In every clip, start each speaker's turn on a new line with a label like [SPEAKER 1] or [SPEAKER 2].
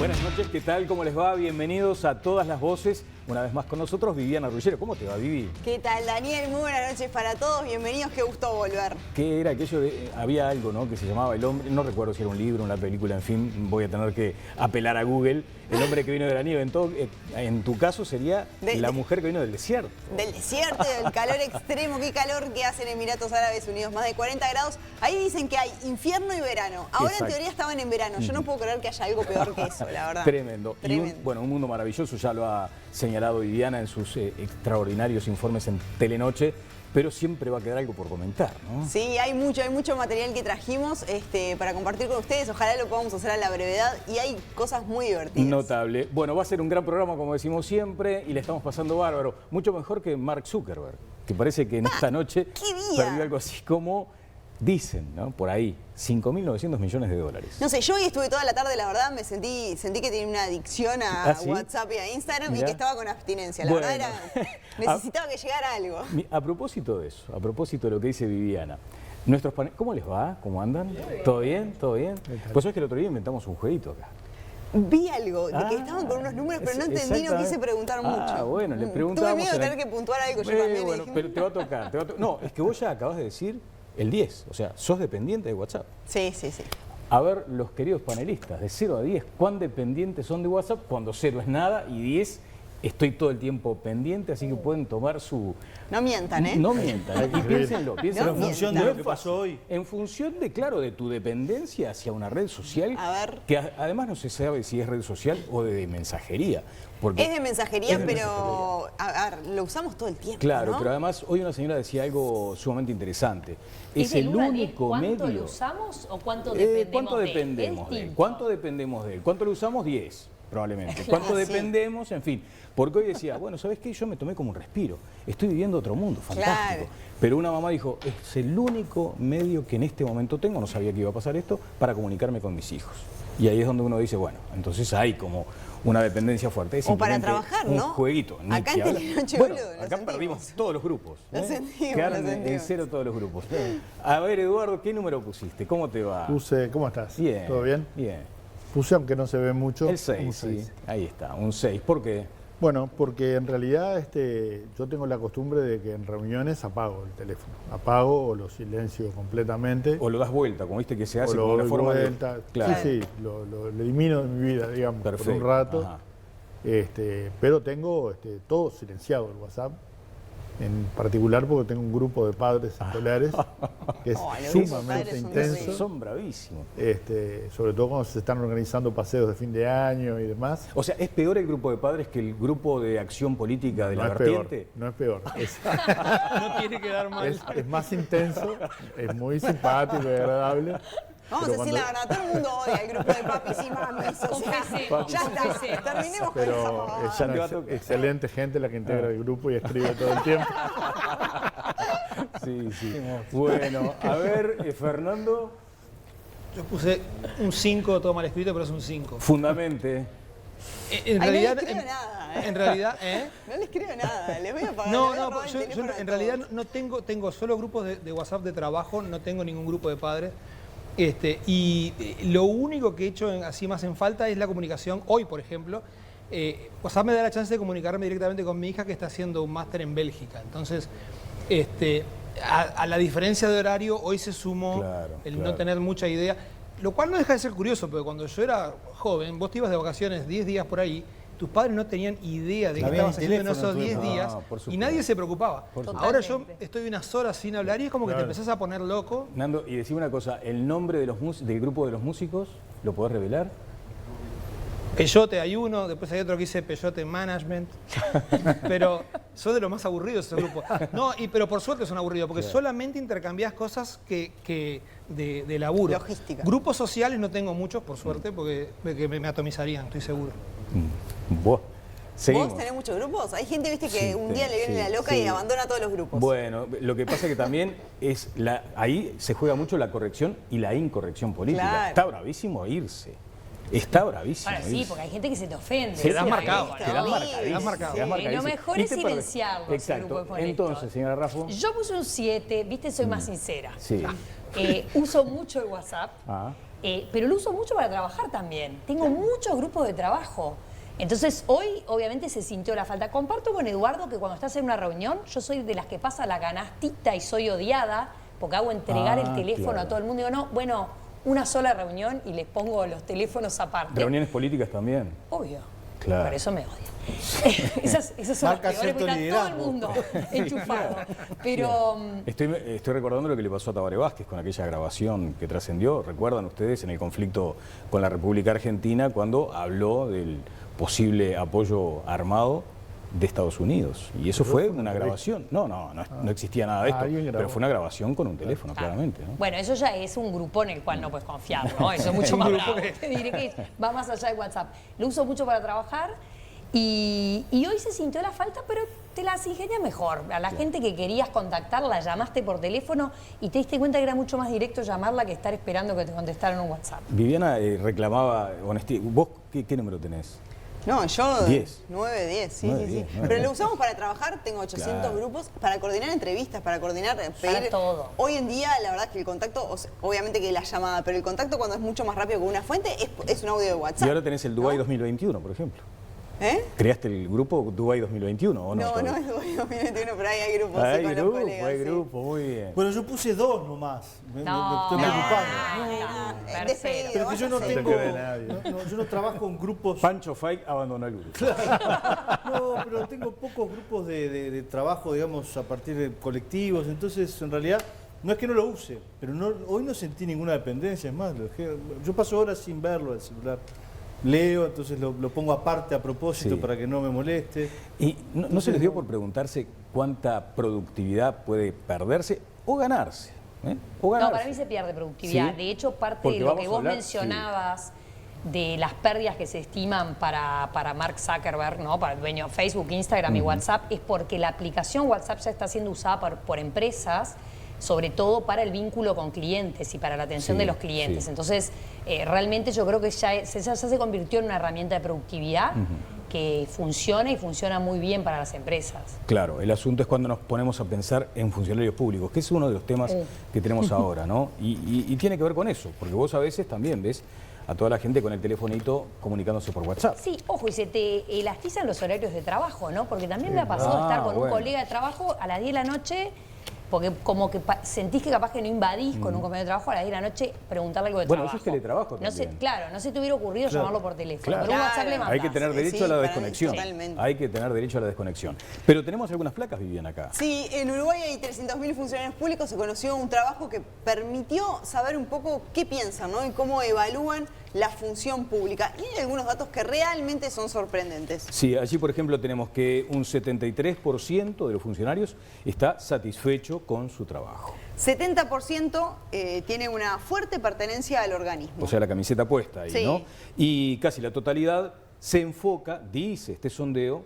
[SPEAKER 1] Buenas noches, ¿qué tal? ¿Cómo les va? Bienvenidos a Todas las Voces. Una vez más con nosotros, Viviana Ruggiero. ¿Cómo te va, Vivi?
[SPEAKER 2] ¿Qué tal, Daniel? Muy buenas noches para todos. Bienvenidos, qué gusto volver.
[SPEAKER 1] ¿Qué era aquello de, había algo, ¿no?, que se llamaba El hombre, no recuerdo si era un libro, una película, en fin, voy a tener que apelar a Google. El hombre que vino de la nieve, en tu caso sería la mujer que vino del desierto.
[SPEAKER 2] Del desierto, del calor extremo, qué calor que hace en Emiratos Árabes Unidos, más de 40 grados. Ahí dicen que hay infierno y verano. Ahora
[SPEAKER 1] Exacto.
[SPEAKER 2] En teoría estaban en verano. Yo no puedo creer que haya algo peor que eso, la verdad.
[SPEAKER 1] Tremendo.
[SPEAKER 2] Tremendo.
[SPEAKER 1] Y un mundo maravilloso, ya lo ha señalado Viviana en sus extraordinarios informes en Telenoche, pero siempre va a quedar algo por comentar, ¿no?
[SPEAKER 2] Sí, hay mucho material que trajimos para compartir con ustedes. Ojalá lo podamos hacer a la brevedad y hay cosas muy divertidas.
[SPEAKER 1] Notable. Bueno, va a ser un gran programa, como decimos siempre, y le estamos pasando bárbaro. Mucho mejor que Mark Zuckerberg, que parece que en esta noche perdió algo así como, dicen, ¿no?, por ahí, 5.900 millones de dólares.
[SPEAKER 2] No sé, yo hoy estuve toda la tarde, la verdad, sentí que tenía una adicción a
[SPEAKER 1] ¿Sí?
[SPEAKER 2] WhatsApp y a Instagram.
[SPEAKER 1] Mirá.
[SPEAKER 2] Y que estaba con abstinencia. La verdad necesitaba que llegara algo.
[SPEAKER 1] A propósito de eso, a propósito de lo que dice Viviana, ¿cómo les va? ¿Cómo andan? ¿Todo bien? ¿Todo bien? Pues sabés que el otro día inventamos un jueguito acá.
[SPEAKER 2] Vi algo de que estaban con unos números, pero no entendí, no quise preguntar mucho.
[SPEAKER 1] Bueno, le preguntamos.
[SPEAKER 2] Tuve miedo de tener que puntuar algo yo también.
[SPEAKER 1] Bueno,
[SPEAKER 2] dije,
[SPEAKER 1] pero te va a tocar. No, es que vos ya acabas de decir el 10, o sea, sos dependiente de WhatsApp.
[SPEAKER 2] Sí, sí, sí.
[SPEAKER 1] A ver, los queridos panelistas, de 0 a 10, ¿cuán dependientes son de WhatsApp? Cuando 0 es nada y 10 estoy todo el tiempo pendiente, así que pueden tomar su...
[SPEAKER 2] No mientan, ¿eh?
[SPEAKER 1] No mientan, y piénsenlo.
[SPEAKER 2] No
[SPEAKER 3] en función de lo que pasó hoy.
[SPEAKER 1] En función de, claro, de tu dependencia hacia una red social,
[SPEAKER 2] A ver.
[SPEAKER 1] que además no se sabe si es red social o de mensajería. Porque
[SPEAKER 2] Es de mensajería,
[SPEAKER 1] es de
[SPEAKER 2] pero a ver, lo usamos todo el tiempo,
[SPEAKER 1] claro,
[SPEAKER 2] ¿no?
[SPEAKER 1] pero además hoy una señora decía algo sumamente interesante. Es
[SPEAKER 4] del
[SPEAKER 1] el
[SPEAKER 4] 1 a 10,
[SPEAKER 1] único
[SPEAKER 4] ¿cuánto
[SPEAKER 1] medio.
[SPEAKER 4] lo usamos o cuánto dependemos
[SPEAKER 1] ¿Cuánto
[SPEAKER 4] de él?
[SPEAKER 1] dependemos de él?
[SPEAKER 4] Distinto.
[SPEAKER 1] ¿Cuánto dependemos de él? ¿Cuánto lo usamos? 10, probablemente. ¿Cuánto
[SPEAKER 2] Sí.
[SPEAKER 1] dependemos? En fin. Porque hoy decía, bueno, ¿sabes qué? Yo me tomé como un respiro. Estoy viviendo otro mundo, fantástico.
[SPEAKER 2] Claro.
[SPEAKER 1] Pero una mamá dijo, es el único medio que en este momento tengo, no sabía que iba a pasar esto, para comunicarme con mis hijos. Y ahí es donde uno dice, bueno, entonces hay como una dependencia fuerte. Es
[SPEAKER 2] O para
[SPEAKER 1] simplemente
[SPEAKER 2] trabajar,
[SPEAKER 1] un
[SPEAKER 2] ¿no?
[SPEAKER 1] jueguito. ni
[SPEAKER 2] Acá
[SPEAKER 1] que
[SPEAKER 2] en
[SPEAKER 1] hablar.
[SPEAKER 2] Telenoche,
[SPEAKER 1] Bueno,
[SPEAKER 2] boludo, lo
[SPEAKER 1] acá
[SPEAKER 2] sentimos.
[SPEAKER 1] perdimos todos los grupos.
[SPEAKER 2] Lo sentimos,
[SPEAKER 1] Quedaron
[SPEAKER 2] lo
[SPEAKER 1] en
[SPEAKER 2] sentimos.
[SPEAKER 1] cero todos los grupos. A ver, Eduardo, ¿qué número pusiste? ¿Cómo te va?
[SPEAKER 3] Puse, ¿cómo estás?
[SPEAKER 1] Bien.
[SPEAKER 3] ¿Todo bien?
[SPEAKER 1] Bien.
[SPEAKER 3] Puse, aunque no se ve mucho,
[SPEAKER 1] El 6,
[SPEAKER 3] un
[SPEAKER 1] sí.
[SPEAKER 3] 6.
[SPEAKER 1] Ahí está, un 6. ¿Por qué?
[SPEAKER 3] Bueno, porque en realidad yo tengo la costumbre de que en reuniones apago el teléfono. Apago o lo silencio completamente.
[SPEAKER 1] O lo das vuelta, como viste que se hace
[SPEAKER 3] o lo
[SPEAKER 1] como una
[SPEAKER 3] doy
[SPEAKER 1] forma
[SPEAKER 3] vuelta.
[SPEAKER 1] de... Claro.
[SPEAKER 3] Sí, sí, lo elimino de mi vida, digamos,
[SPEAKER 1] Perfecto.
[SPEAKER 3] por un rato.
[SPEAKER 1] Ajá.
[SPEAKER 3] Pero tengo todo silenciado el WhatsApp. En particular porque tengo un grupo de padres escolares que es
[SPEAKER 2] Oh, los
[SPEAKER 3] sumamente
[SPEAKER 2] padres son
[SPEAKER 3] intenso.
[SPEAKER 2] terribles.
[SPEAKER 1] Son bravísimos.
[SPEAKER 3] Sobre todo cuando se están organizando paseos de fin de año y demás.
[SPEAKER 1] O sea, ¿es peor el grupo de padres que el grupo de acción política de la
[SPEAKER 3] No es peor,
[SPEAKER 1] vertiente?
[SPEAKER 3] no es peor.
[SPEAKER 4] No tiene que dar mal.
[SPEAKER 3] Es más intenso, es muy simpático y agradable.
[SPEAKER 2] Vamos a
[SPEAKER 3] pero
[SPEAKER 2] decir la verdad, todo el mundo odia el grupo de papis y mamis. O sea,
[SPEAKER 4] Confesemos,
[SPEAKER 2] ya está,
[SPEAKER 4] confesemos.
[SPEAKER 2] terminemos con
[SPEAKER 3] Pero
[SPEAKER 2] eso.
[SPEAKER 3] es una excelente gente la que integra el grupo y escribe todo el tiempo.
[SPEAKER 1] Sí, sí. Bueno, a ver, Fernando,
[SPEAKER 5] Yo puse un 5, todo mal escrito, pero es un 5.
[SPEAKER 1] fundamente.
[SPEAKER 5] En
[SPEAKER 2] Ay,
[SPEAKER 5] realidad,
[SPEAKER 2] no les escribo nada, ¿eh?
[SPEAKER 5] en realidad, ¿eh?
[SPEAKER 2] No le escribo nada, les voy a pagar.
[SPEAKER 5] No,
[SPEAKER 2] les voy a
[SPEAKER 5] no,
[SPEAKER 2] robar el
[SPEAKER 5] yo
[SPEAKER 2] teléfono a
[SPEAKER 5] en
[SPEAKER 2] todos.
[SPEAKER 5] realidad no tengo solo grupos de WhatsApp de trabajo, no tengo ningún grupo de padres. Y lo único que he hecho así más en falta es la comunicación. Hoy, por ejemplo, WhatsApp me da la chance de comunicarme directamente con mi hija que está haciendo un máster en Bélgica. Entonces, a la diferencia de horario, hoy se sumó
[SPEAKER 1] Claro,
[SPEAKER 5] el
[SPEAKER 1] claro.
[SPEAKER 5] no tener mucha idea. Lo cual no deja de ser curioso, porque cuando yo era joven, vos te ibas de vacaciones 10 días por ahí, tus padres no tenían idea de qué
[SPEAKER 3] Había
[SPEAKER 5] estabas
[SPEAKER 3] ni
[SPEAKER 5] haciendo en
[SPEAKER 3] teléfono
[SPEAKER 5] esos
[SPEAKER 3] en tu
[SPEAKER 5] 10
[SPEAKER 3] época.
[SPEAKER 5] días
[SPEAKER 1] No, por
[SPEAKER 5] y
[SPEAKER 1] supuesto.
[SPEAKER 5] nadie se preocupaba.
[SPEAKER 1] Por supuesto.
[SPEAKER 5] Ahora yo
[SPEAKER 4] Totalmente.
[SPEAKER 5] estoy unas horas sin hablar y es como que te
[SPEAKER 3] Claro.
[SPEAKER 5] empezás a poner loco.
[SPEAKER 1] Nando, y decime una cosa, ¿el nombre de del grupo de los músicos lo podés revelar?
[SPEAKER 5] Peyote hay uno, después hay otro que dice Peyote Management, pero son de los más aburridos ese grupo. No, pero por suerte son aburridos, porque solamente intercambiás cosas que de laburo.
[SPEAKER 2] Logística.
[SPEAKER 5] Grupos sociales no tengo muchos, por suerte, porque me atomizarían, estoy seguro.
[SPEAKER 1] Vos. Seguimos.
[SPEAKER 2] ¿Vos tenés muchos grupos? Hay gente, viste, que
[SPEAKER 1] Sí,
[SPEAKER 2] un día le viene
[SPEAKER 1] sí,
[SPEAKER 2] la loca
[SPEAKER 1] sí.
[SPEAKER 2] y abandona todos los grupos.
[SPEAKER 1] Bueno, lo que pasa que también es ahí se juega mucho la corrección y la incorrección política.
[SPEAKER 2] Claro.
[SPEAKER 1] Está bravísimo irse. está bravísimo.
[SPEAKER 4] Bueno, sí,
[SPEAKER 1] Ilse.
[SPEAKER 4] porque hay gente que se te ofende.
[SPEAKER 1] Sí,
[SPEAKER 5] Quedás
[SPEAKER 1] sí,
[SPEAKER 5] marcado.
[SPEAKER 1] quedás marcadísimo,
[SPEAKER 5] Quedás marcado.
[SPEAKER 1] quedás
[SPEAKER 4] Sí,
[SPEAKER 1] marcadísimo.
[SPEAKER 4] lo mejor es
[SPEAKER 1] Viste, pero-
[SPEAKER 4] silenciarlos, ese
[SPEAKER 1] Exacto.
[SPEAKER 4] grupo de conector.
[SPEAKER 1] Entonces, señora Raffo.
[SPEAKER 4] Yo puse un 7, viste, soy más sincera.
[SPEAKER 1] Sí.
[SPEAKER 4] Uso mucho el WhatsApp,
[SPEAKER 1] Ah.
[SPEAKER 4] pero lo uso mucho para trabajar también. Tengo muchos grupos de trabajo. Entonces, hoy obviamente se sintió la falta. Comparto con Eduardo que cuando estás en una reunión, yo soy de las que pasa la canastita y soy odiada porque hago entregar el teléfono
[SPEAKER 1] claro.
[SPEAKER 4] a todo el mundo. Digo, no, bueno, una sola reunión y les pongo los teléfonos aparte.
[SPEAKER 1] Reuniones políticas también.
[SPEAKER 4] Obvio.
[SPEAKER 1] Claro.
[SPEAKER 4] Por eso me odia. esas son
[SPEAKER 6] Marca
[SPEAKER 4] las peores, porque
[SPEAKER 6] cierto
[SPEAKER 4] está todo el
[SPEAKER 6] liderazgo.
[SPEAKER 4] mundo enchufado. Pero
[SPEAKER 1] Estoy recordando lo que le pasó a Tabaré Vázquez con aquella grabación que trascendió. ¿Recuerdan ustedes en el conflicto con la República Argentina cuando habló del posible apoyo armado de Estados Unidos? Y eso fue una grabación. No existía nada de esto,
[SPEAKER 3] alguien grabó.
[SPEAKER 1] pero fue una grabación con un teléfono,
[SPEAKER 4] Ah,
[SPEAKER 1] claramente, ¿no?
[SPEAKER 4] bueno, eso ya es un grupo en el cual no puedes confiar, ¿no? Eso es mucho más bravo. Te diré que va más allá de WhatsApp. Lo uso mucho para trabajar y hoy se sintió la falta, pero te las ingenias mejor. A la gente que querías contactar, la llamaste por teléfono y te diste cuenta que era mucho más directo llamarla que estar esperando que te contestaran un WhatsApp.
[SPEAKER 1] Viviana reclamaba honestidad. ¿Vos qué número tenés?
[SPEAKER 2] No, yo
[SPEAKER 1] 10.
[SPEAKER 2] 9, 10, sí,
[SPEAKER 1] 9,
[SPEAKER 2] sí,
[SPEAKER 1] 10,
[SPEAKER 2] sí.
[SPEAKER 1] 9.
[SPEAKER 2] Pero lo usamos para trabajar, tengo 800
[SPEAKER 1] Claro.
[SPEAKER 2] grupos, para coordinar entrevistas, para coordinar, pedir...
[SPEAKER 4] todo.
[SPEAKER 2] Hoy en día, la verdad es que el contacto, obviamente que la llamada, pero el contacto cuando es mucho más rápido que una fuente es un audio de WhatsApp.
[SPEAKER 1] Y ahora tenés el Dubái
[SPEAKER 2] ¿no?
[SPEAKER 1] 2021, por ejemplo.
[SPEAKER 2] ¿Eh?
[SPEAKER 1] ¿Creaste el grupo Dubái 2021 o no?
[SPEAKER 2] No,
[SPEAKER 1] todavía?
[SPEAKER 2] no es 2021, pero ahí hay grupos sí,
[SPEAKER 1] Hay
[SPEAKER 2] con los
[SPEAKER 1] grupo,
[SPEAKER 2] colegas.
[SPEAKER 1] hay
[SPEAKER 2] sí.
[SPEAKER 1] grupo, muy bien.
[SPEAKER 6] Bueno, yo puse 2 nomás. Me estoy
[SPEAKER 4] No,
[SPEAKER 6] preocupando.
[SPEAKER 4] no,
[SPEAKER 2] Despedido,
[SPEAKER 6] Pero que yo no
[SPEAKER 2] vaya a ser.
[SPEAKER 6] tengo.
[SPEAKER 3] quede nadie.
[SPEAKER 6] Yo no trabajo en grupos.
[SPEAKER 1] Pancho Fike abandonó el grupo.
[SPEAKER 6] No, pero tengo pocos grupos de trabajo, digamos, a partir de colectivos. Entonces, en realidad, no es que no lo use, pero hoy no sentí ninguna dependencia. Es más, yo paso horas sin verlo al celular. Leo, entonces lo pongo aparte a propósito
[SPEAKER 1] Sí.
[SPEAKER 6] para que no me moleste.
[SPEAKER 1] ¿Y no se les dio por preguntarse cuánta productividad puede perderse o ganarse? O
[SPEAKER 4] No,
[SPEAKER 1] ganarse.
[SPEAKER 4] para mí se pierde productividad.
[SPEAKER 1] Sí.
[SPEAKER 4] De hecho, parte
[SPEAKER 1] Porque
[SPEAKER 4] de lo
[SPEAKER 1] vamos
[SPEAKER 4] que
[SPEAKER 1] a
[SPEAKER 4] vos
[SPEAKER 1] hablar,
[SPEAKER 4] mencionabas de las pérdidas que se estiman para Mark Zuckerberg, ¿no? Para el dueño de Facebook, Instagram y WhatsApp, es porque la aplicación WhatsApp ya está siendo usada por empresas, sobre todo para el vínculo con clientes y para la atención
[SPEAKER 1] Sí,
[SPEAKER 4] de los clientes.
[SPEAKER 1] sí.
[SPEAKER 4] Entonces, realmente yo creo que ya se convirtió en una herramienta de productividad que funciona y funciona muy bien para las empresas.
[SPEAKER 1] Claro, el asunto es cuando nos ponemos a pensar en funcionarios públicos, que es uno de los temas que tenemos ahora, ¿no? Y tiene que ver con eso, porque vos a veces también ves a toda la gente con el telefonito comunicándose por WhatsApp.
[SPEAKER 4] Sí, ojo, y se te elastizan los horarios de trabajo, ¿no? Porque también me ha pasado estar con un
[SPEAKER 1] bueno.
[SPEAKER 4] colega de trabajo a las 10 de la noche, porque como que sentís que capaz que no invadís con un compañero de trabajo a las 10 de la noche, preguntarle algo de
[SPEAKER 1] Bueno,
[SPEAKER 4] trabajo.
[SPEAKER 1] eso es teletrabajo
[SPEAKER 4] No sé,
[SPEAKER 1] también.
[SPEAKER 4] claro, no se te hubiera ocurrido llamarlo por teléfono,
[SPEAKER 1] Claro.
[SPEAKER 4] pero un WhatsApp le
[SPEAKER 2] Claro.
[SPEAKER 4] mandás.
[SPEAKER 1] Hay que tener derecho
[SPEAKER 2] Sí,
[SPEAKER 1] a la
[SPEAKER 2] para mí,
[SPEAKER 1] desconexión.
[SPEAKER 2] totalmente.
[SPEAKER 1] Hay que tener derecho a la desconexión. Pero tenemos algunas placas, Vivian, acá.
[SPEAKER 2] Sí, en Uruguay hay 300.000 funcionarios públicos. Se conoció un trabajo que permitió saber un poco qué piensan, ¿no? Y cómo evalúan la función pública. Y hay algunos datos que realmente son sorprendentes.
[SPEAKER 1] Sí, allí por ejemplo tenemos que un 73% de los funcionarios está satisfecho con su trabajo.
[SPEAKER 2] 70% tiene una fuerte pertenencia al organismo.
[SPEAKER 1] O sea, la camiseta puesta ahí,
[SPEAKER 2] Sí.
[SPEAKER 1] ¿no? Y casi la totalidad se enfoca, dice este sondeo,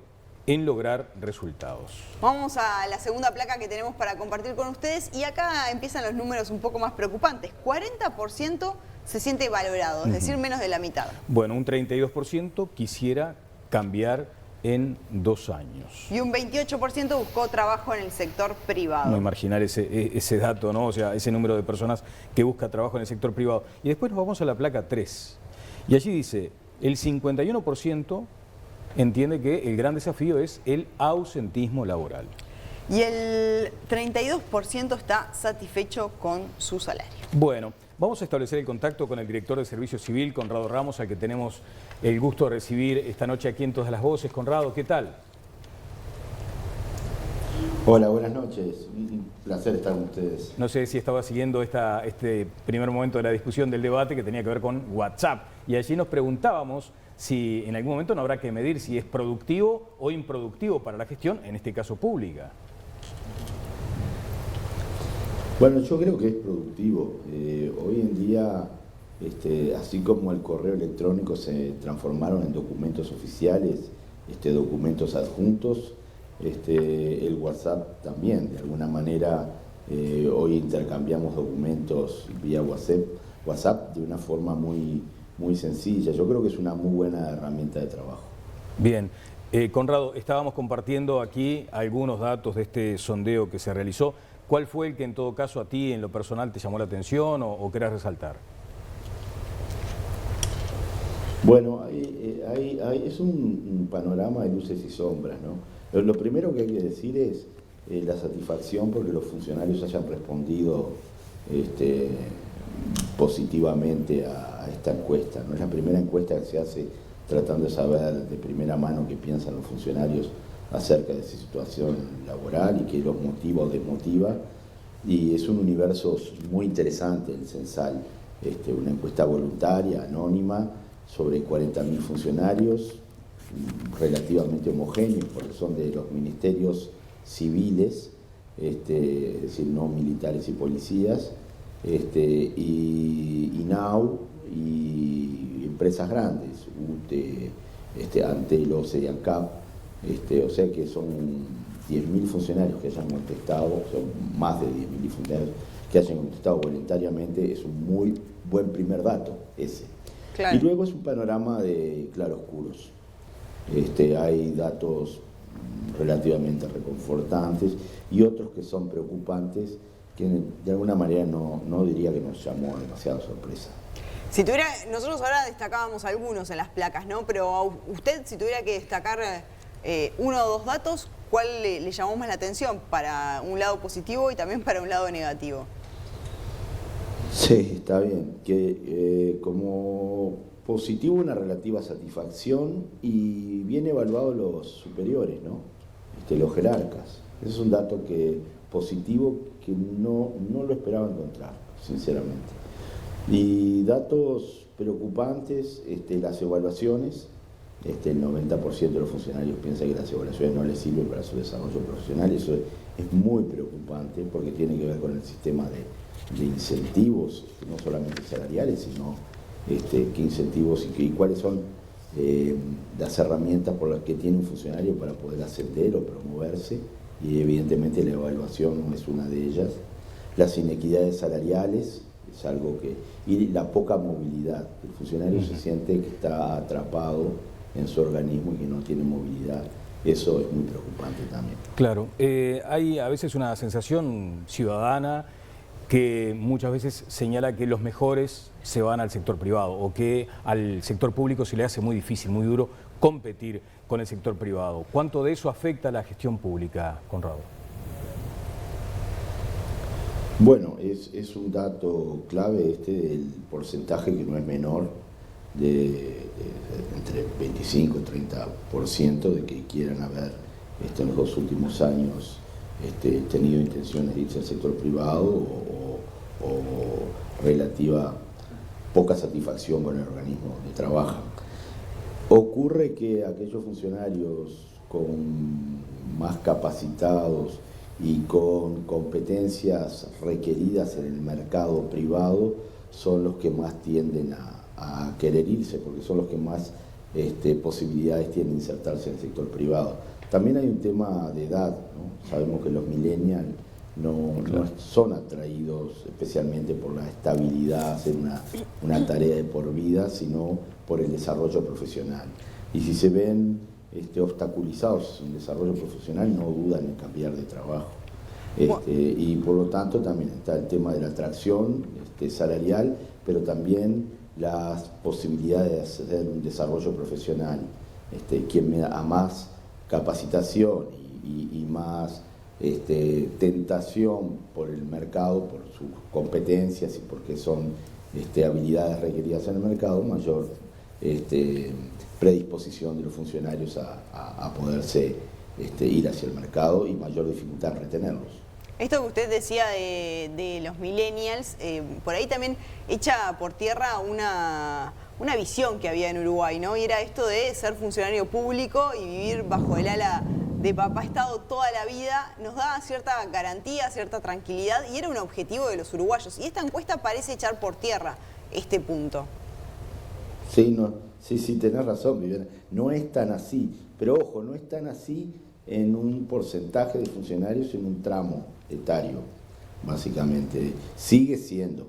[SPEAKER 1] en lograr resultados.
[SPEAKER 2] Vamos a la segunda placa que tenemos para compartir con ustedes y acá empiezan los números un poco más preocupantes. 40% se siente valorado, es decir, menos de la mitad.
[SPEAKER 1] Bueno, un 32% quisiera cambiar en 2 años.
[SPEAKER 2] Y un 28% buscó trabajo en el sector privado.
[SPEAKER 1] No marginar ese dato, ¿no? O sea, ese número de personas que busca trabajo en el sector privado. Y después nos vamos a la placa 3. Y allí dice, el 51% entiende que el gran desafío es el ausentismo laboral.
[SPEAKER 2] Y el 32% está satisfecho con su salario.
[SPEAKER 1] Bueno, vamos a establecer el contacto con el director de Servicio Civil, Conrado Ramos, al que tenemos el gusto de recibir esta noche aquí en Todas las Voces. Conrado, ¿qué tal?
[SPEAKER 7] Hola, buenas noches. Un placer estar con ustedes.
[SPEAKER 1] No sé si estaba siguiendo este primer momento de la discusión del debate que tenía que ver con WhatsApp. Y allí nos preguntábamos si en algún momento no habrá que medir si es productivo o improductivo para la gestión, en este caso pública.
[SPEAKER 7] Bueno, yo creo que es productivo. Hoy en día, así como el correo electrónico se transformaron en documentos oficiales, documentos adjuntos, el WhatsApp también. De alguna manera, hoy intercambiamos documentos vía WhatsApp de una forma muy muy sencilla. Yo creo que es una muy buena herramienta de trabajo.
[SPEAKER 1] Bien. Conrado, estábamos compartiendo aquí algunos datos de este sondeo que se realizó. ¿Cuál fue el que en todo caso a ti en lo personal te llamó la atención o querés resaltar?
[SPEAKER 7] Bueno, es un panorama de luces y sombras, ¿no? Lo primero que hay que decir es la satisfacción porque los funcionarios hayan respondido positivamente a esta encuesta, ¿no? Es la primera encuesta que se hace tratando de saber de primera mano qué piensan los funcionarios acerca de su situación laboral y qué los motiva o desmotiva. Y es un universo muy interesante el Censal, una encuesta voluntaria, anónima, sobre 40.000 funcionarios, relativamente homogéneos, porque son de los ministerios civiles, es decir, no militares y policías, y INAU y empresas grandes, UTE, Antel, OCE y ANCAP, o sea que son 10.000 funcionarios que hayan contestado, son más de 10.000 funcionarios que hayan contestado voluntariamente, es un muy buen primer dato ese. Claro. Y luego es un panorama de claroscuros. Hay datos relativamente reconfortantes y otros que son preocupantes, que de alguna manera no diría que nos llamó demasiada sorpresa.
[SPEAKER 2] Si tuviera, nosotros ahora destacábamos algunos en las placas, ¿no? Pero a usted, si tuviera que destacar uno o dos datos, ¿cuál le llamó más la atención para un lado positivo y también para un lado negativo?
[SPEAKER 7] Sí, está bien. Que como positivo una relativa satisfacción y bien evaluados los superiores, ¿no? Los jerarcas. Ese es un dato positivo que no lo esperaba encontrar, sinceramente. Y datos preocupantes, las evaluaciones. El 90% de los funcionarios piensa que las evaluaciones no les sirven para su desarrollo profesional. Eso es muy preocupante porque tiene que ver con el sistema de incentivos, no solamente salariales, sino qué incentivos y cuáles son las herramientas por las que tiene un funcionario para poder ascender o promoverse, y evidentemente la evaluación no es una de ellas. Las inequidades salariales es algo y la poca movilidad. El funcionario se siente que está atrapado en su organismo y que no tiene movilidad. Eso es muy preocupante también.
[SPEAKER 1] Claro, hay a veces una sensación ciudadana que muchas veces señala que los mejores se van al sector privado o que al sector público se le hace muy difícil, muy duro competir con el sector privado. ¿Cuánto de eso afecta a la gestión pública, Conrado?
[SPEAKER 7] Bueno, es un dato clave del porcentaje que no es menor, entre 25 y 30% de que quieran haber en los 2 últimos años tenido intenciones de irse al sector privado o relativa poca satisfacción con el organismo donde trabajan. Ocurre que aquellos funcionarios con más capacitados y con competencias requeridas en el mercado privado son los que más tienden a querer irse, porque son los que más posibilidades tienen de insertarse en el sector privado. También hay un tema de edad, ¿no? Sabemos que los millennials no son atraídos especialmente por la estabilidad, hacer una tarea de por vida, sino por el desarrollo profesional. Y si se ven obstaculizados en el desarrollo profesional, no dudan en cambiar de trabajo. Y por lo tanto también está el tema de la atracción salarial, pero también las posibilidades de hacer un desarrollo profesional. Quien me da más capacitación y más tentación por el mercado, por sus competencias y porque son habilidades requeridas en el mercado, mayor predisposición de los funcionarios a poderse ir hacia el mercado y mayor dificultad en retenerlos.
[SPEAKER 2] Esto que usted decía de los millennials, por ahí también echa por tierra una visión que había en Uruguay, ¿no? Y era esto de ser funcionario público y vivir bajo el ala de papá Estado toda la vida. Nos daba cierta garantía, cierta tranquilidad y era un objetivo de los uruguayos. Y esta encuesta parece echar por tierra este punto.
[SPEAKER 7] Sí, tenés razón, Viviana. No es tan así, pero ojo, no es tan así en un porcentaje de funcionarios en un tramo etario, básicamente. Sigue siendo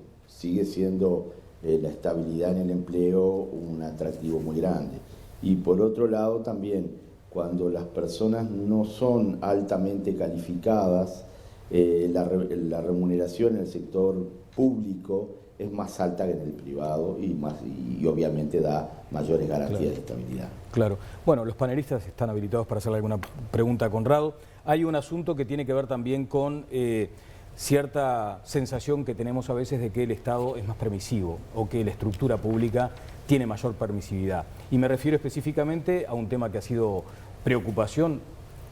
[SPEAKER 7] la estabilidad en el empleo un atractivo muy grande. Y por otro lado también, cuando las personas no son altamente calificadas, la remuneración en el sector público es más alta que en el privado y obviamente da mayores garantías de estabilidad.
[SPEAKER 1] Claro. Bueno, los panelistas están habilitados para hacerle alguna pregunta a Conrado. Hay un asunto que tiene que ver también con cierta sensación que tenemos a veces de que el Estado es más permisivo o que la estructura pública tiene mayor permisividad. Y me refiero específicamente a un tema que ha sido preocupación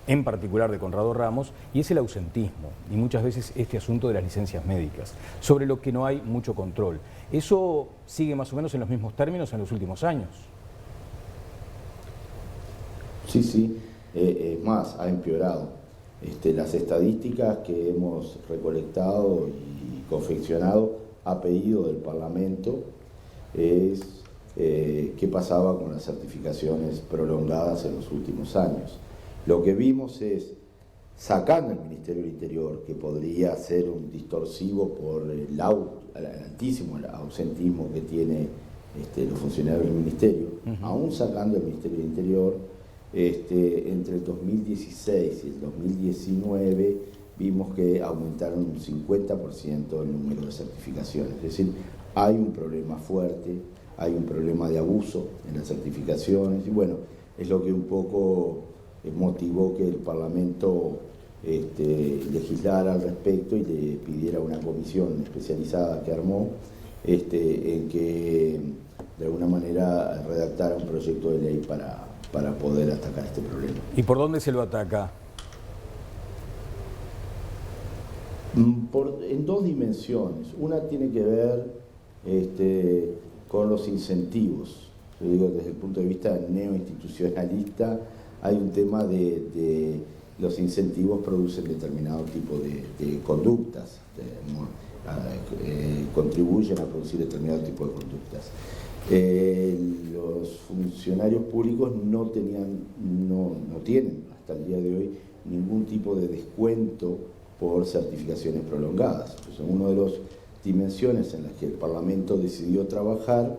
[SPEAKER 1] en particular de Conrado Ramos, y es el ausentismo, y muchas veces este asunto de las licencias médicas, sobre lo que no hay mucho control. ¿Eso sigue más o menos en los mismos términos en los últimos años?
[SPEAKER 7] Sí, es más, ha empeorado. Las estadísticas que hemos recolectado y confeccionado a pedido del Parlamento es qué pasaba con las certificaciones prolongadas en los últimos años. Lo que vimos es, sacando el Ministerio del Interior, que podría ser un distorsivo por el altísimo ausentismo que tiene los funcionarios del Ministerio, aún sacando el Ministerio del Interior, entre el 2016 y el 2019 vimos que aumentaron un 50% el número de certificaciones. Es decir, hay un problema fuerte, hay un problema de abuso en las certificaciones y bueno, es lo que un poco motivó que el Parlamento legislara al respecto y le pidiera una comisión especializada que armó en que de alguna manera redactara un proyecto de ley para poder atacar este problema.
[SPEAKER 1] ¿Y por dónde se lo ataca?
[SPEAKER 7] En dos dimensiones. Una tiene que ver con los incentivos. Yo digo desde el punto de vista neoinstitucionalista, hay un tema de los incentivos producen determinado tipo de conductas, contribuyen a producir determinado tipo de conductas. Los funcionarios públicos no tienen hasta el día de hoy ningún tipo de descuento por certificaciones prolongadas. Entonces, una de las dimensiones en las que el Parlamento decidió trabajar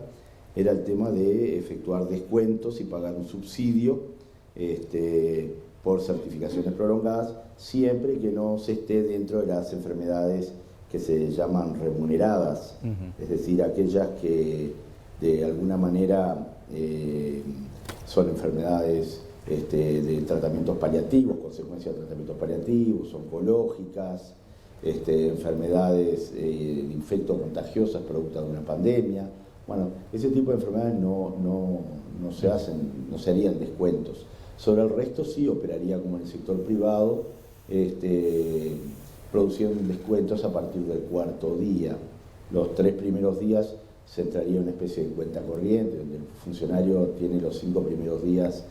[SPEAKER 7] era el tema de efectuar descuentos y pagar un subsidio por certificaciones prolongadas, siempre que no se esté dentro de las enfermedades que se llaman remuneradas, es decir, aquellas que de alguna manera son enfermedades de tratamientos paliativos, consecuencias de tratamientos paliativos, oncológicas, enfermedades infectocontagiosas producto de una pandemia. Bueno, ese tipo de enfermedades no se harían descuentos. Sobre el resto sí operaría como en el sector privado, produciendo descuentos a partir del cuarto día. Los 3 primeros días se entraría una especie de cuenta corriente, donde el funcionario tiene los 5 primeros días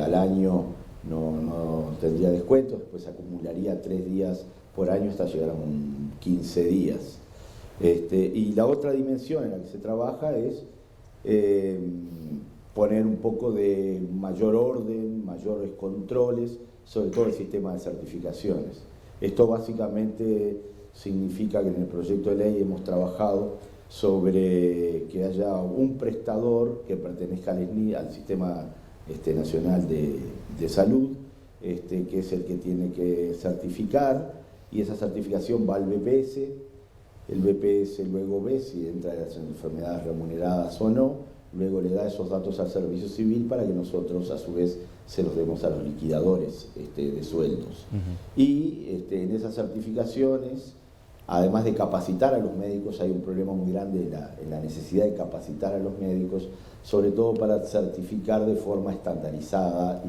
[SPEAKER 7] al año, no tendría descuentos, después acumularía 3 días por año hasta llegar a 15 días. Y la otra dimensión en la que se trabaja es poner un poco de mayor orden, mayores controles, sobre todo el sistema de certificaciones. Esto básicamente significa que en el proyecto de ley hemos trabajado sobre que haya un prestador que pertenezca al Sistema Nacional de Salud, que es el que tiene que certificar, y esa certificación va al BPS, el BPS luego ve si entra en las enfermedades remuneradas o no, luego le da esos datos al Servicio Civil para que nosotros a su vez se los demos a los liquidadores de sueldos. Y en esas certificaciones, además de capacitar a los médicos, hay un problema muy grande en la necesidad de capacitar a los médicos, sobre todo para certificar de forma estandarizada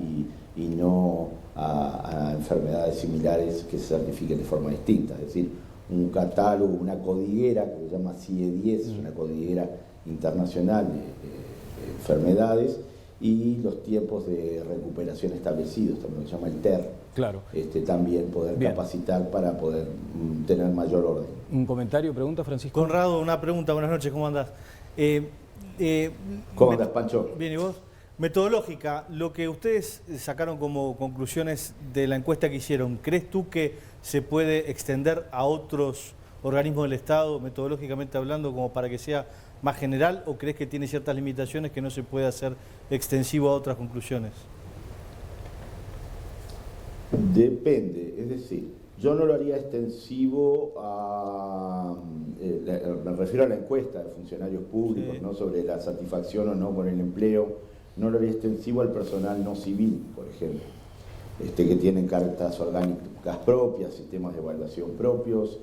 [SPEAKER 7] y no a enfermedades similares que se certifiquen de forma distinta. Es decir, un catálogo, una codiguera que se llama CIE-10, es una codiguera internacional de enfermedades, y los tiempos de recuperación establecidos, también se llama el TER. Claro. También poder capacitar para poder tener mayor orden.
[SPEAKER 1] ¿Un comentario, pregunta, Francisco?
[SPEAKER 6] Conrado, una pregunta. Buenas noches, ¿cómo andás?
[SPEAKER 7] ¿Cómo andás, Pancho?
[SPEAKER 6] Bien, ¿y vos? Metodológica, lo que ustedes sacaron como conclusiones de la encuesta que hicieron, ¿crees tú que se puede extender a otros organismos del Estado, metodológicamente hablando, como para que sea más general, o crees que tiene ciertas limitaciones que no se puede hacer extensivo a otras conclusiones?
[SPEAKER 7] Depende, es decir, yo no lo haría extensivo a, me refiero a la encuesta de funcionarios públicos,
[SPEAKER 6] Sí.
[SPEAKER 7] ¿no? Sobre la satisfacción o no con el empleo, no lo haría extensivo al personal no civil, por ejemplo, que tienen cartas orgánicas propias, sistemas de evaluación propios,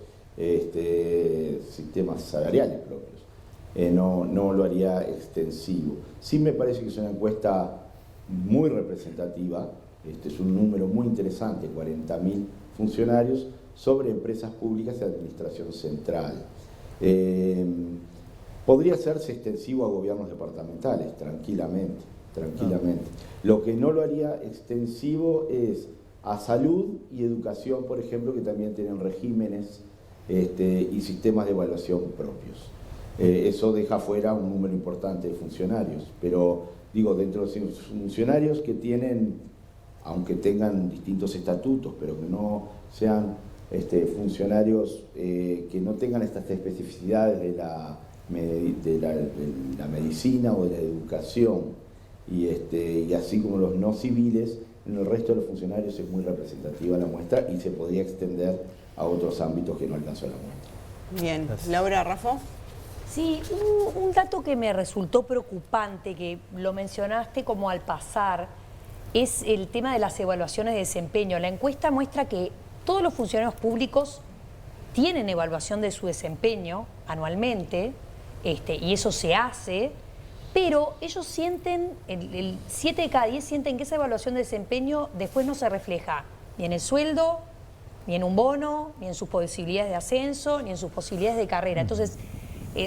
[SPEAKER 7] sistemas salariales propios. No lo haría extensivo. Sí me parece que es una encuesta muy representativa, es un número muy interesante, 40.000 funcionarios sobre empresas públicas y administración central. Podría hacerse extensivo a gobiernos departamentales, tranquilamente. Lo que no lo haría extensivo es a salud y educación, por ejemplo, que también tienen regímenes y sistemas de evaluación propios. Eso deja fuera un número importante de funcionarios, pero digo, dentro de los funcionarios que tienen, aunque tengan distintos estatutos, pero que no sean funcionarios que no tengan estas especificidades de la medicina o de la educación, y así como los no civiles, en el resto de los funcionarios es muy representativa la muestra y se podría extender a otros ámbitos que no alcanzó la muestra.
[SPEAKER 2] Bien. Laura, Rafa.
[SPEAKER 4] Sí, un dato que me resultó preocupante, que lo mencionaste como al pasar, es el tema de las evaluaciones de desempeño. La encuesta muestra que todos los funcionarios públicos tienen evaluación de su desempeño anualmente, y eso se hace, pero ellos sienten, el 7 de cada 10 sienten que esa evaluación de desempeño después no se refleja ni en el sueldo, ni en un bono, ni en sus posibilidades de ascenso, ni en sus posibilidades de carrera. Entonces,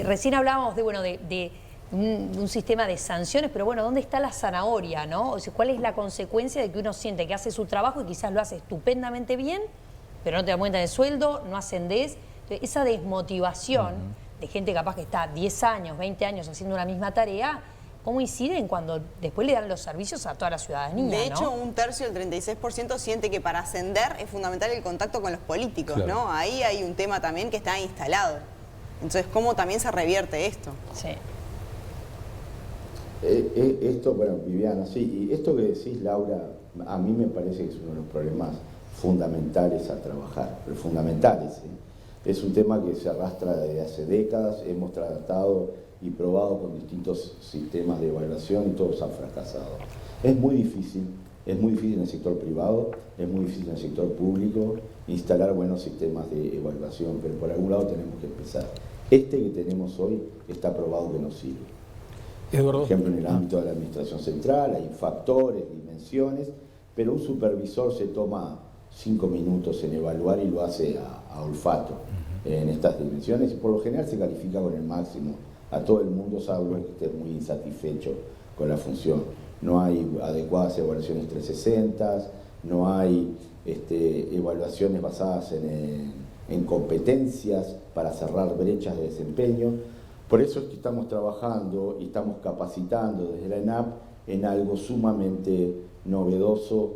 [SPEAKER 4] recién hablábamos de un sistema de sanciones, pero bueno, ¿dónde está la zanahoria, no? O sea, ¿cuál es la consecuencia de que uno siente que hace su trabajo y quizás lo hace estupendamente bien, pero no te da cuenta del sueldo, no ascendés? Entonces, esa desmotivación de gente capaz que está 10 años, 20 años haciendo una misma tarea, ¿cómo inciden cuando después le dan los servicios a toda la ciudadanía?
[SPEAKER 2] De hecho,
[SPEAKER 4] ¿no?
[SPEAKER 2] un tercio, el 36%, siente que para ascender es fundamental el contacto con los políticos,
[SPEAKER 1] Claro.
[SPEAKER 2] ¿no? Ahí hay un tema también que está instalado. Entonces, ¿cómo también se revierte esto?
[SPEAKER 4] Sí.
[SPEAKER 7] Esto, bueno, Viviana, sí, y esto que decís, Laura, a mí me parece que es uno de los problemas fundamentales a trabajar, pero fundamentales, ¿eh? Es un tema que se arrastra desde hace décadas, hemos tratado y probado con distintos sistemas de evaluación y todos han fracasado. Es muy difícil en el sector privado, es muy difícil en el sector público instalar buenos sistemas de evaluación, pero por algún lado tenemos que empezar. Que tenemos hoy está probado que no sirve.
[SPEAKER 1] Eduardo.
[SPEAKER 7] Por ejemplo, en el ámbito de la administración central hay factores, dimensiones, pero un supervisor se toma 5 minutos en evaluar y lo hace a olfato en estas dimensiones y por lo general se califica con el máximo. A todo el mundo salvo el que esté muy insatisfecho con la función. No hay adecuadas evaluaciones 360, no hay evaluaciones basadas en competencias para cerrar brechas de desempeño. Por eso es que estamos trabajando y estamos capacitando desde la ENAP en algo sumamente novedoso.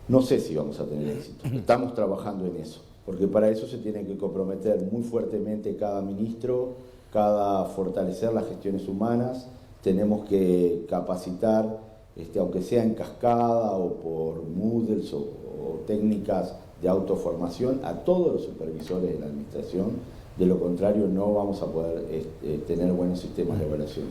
[SPEAKER 7] No sé si vamos a tener éxito, estamos trabajando en eso, porque para eso se tiene que comprometer muy fuertemente cada ministro, fortalecer las gestiones humanas, tenemos que capacitar, aunque sea en cascada o por Moodles o técnicas de autoformación, a todos los supervisores de la administración. De lo contrario, no vamos a poder tener buenos sistemas de evaluación.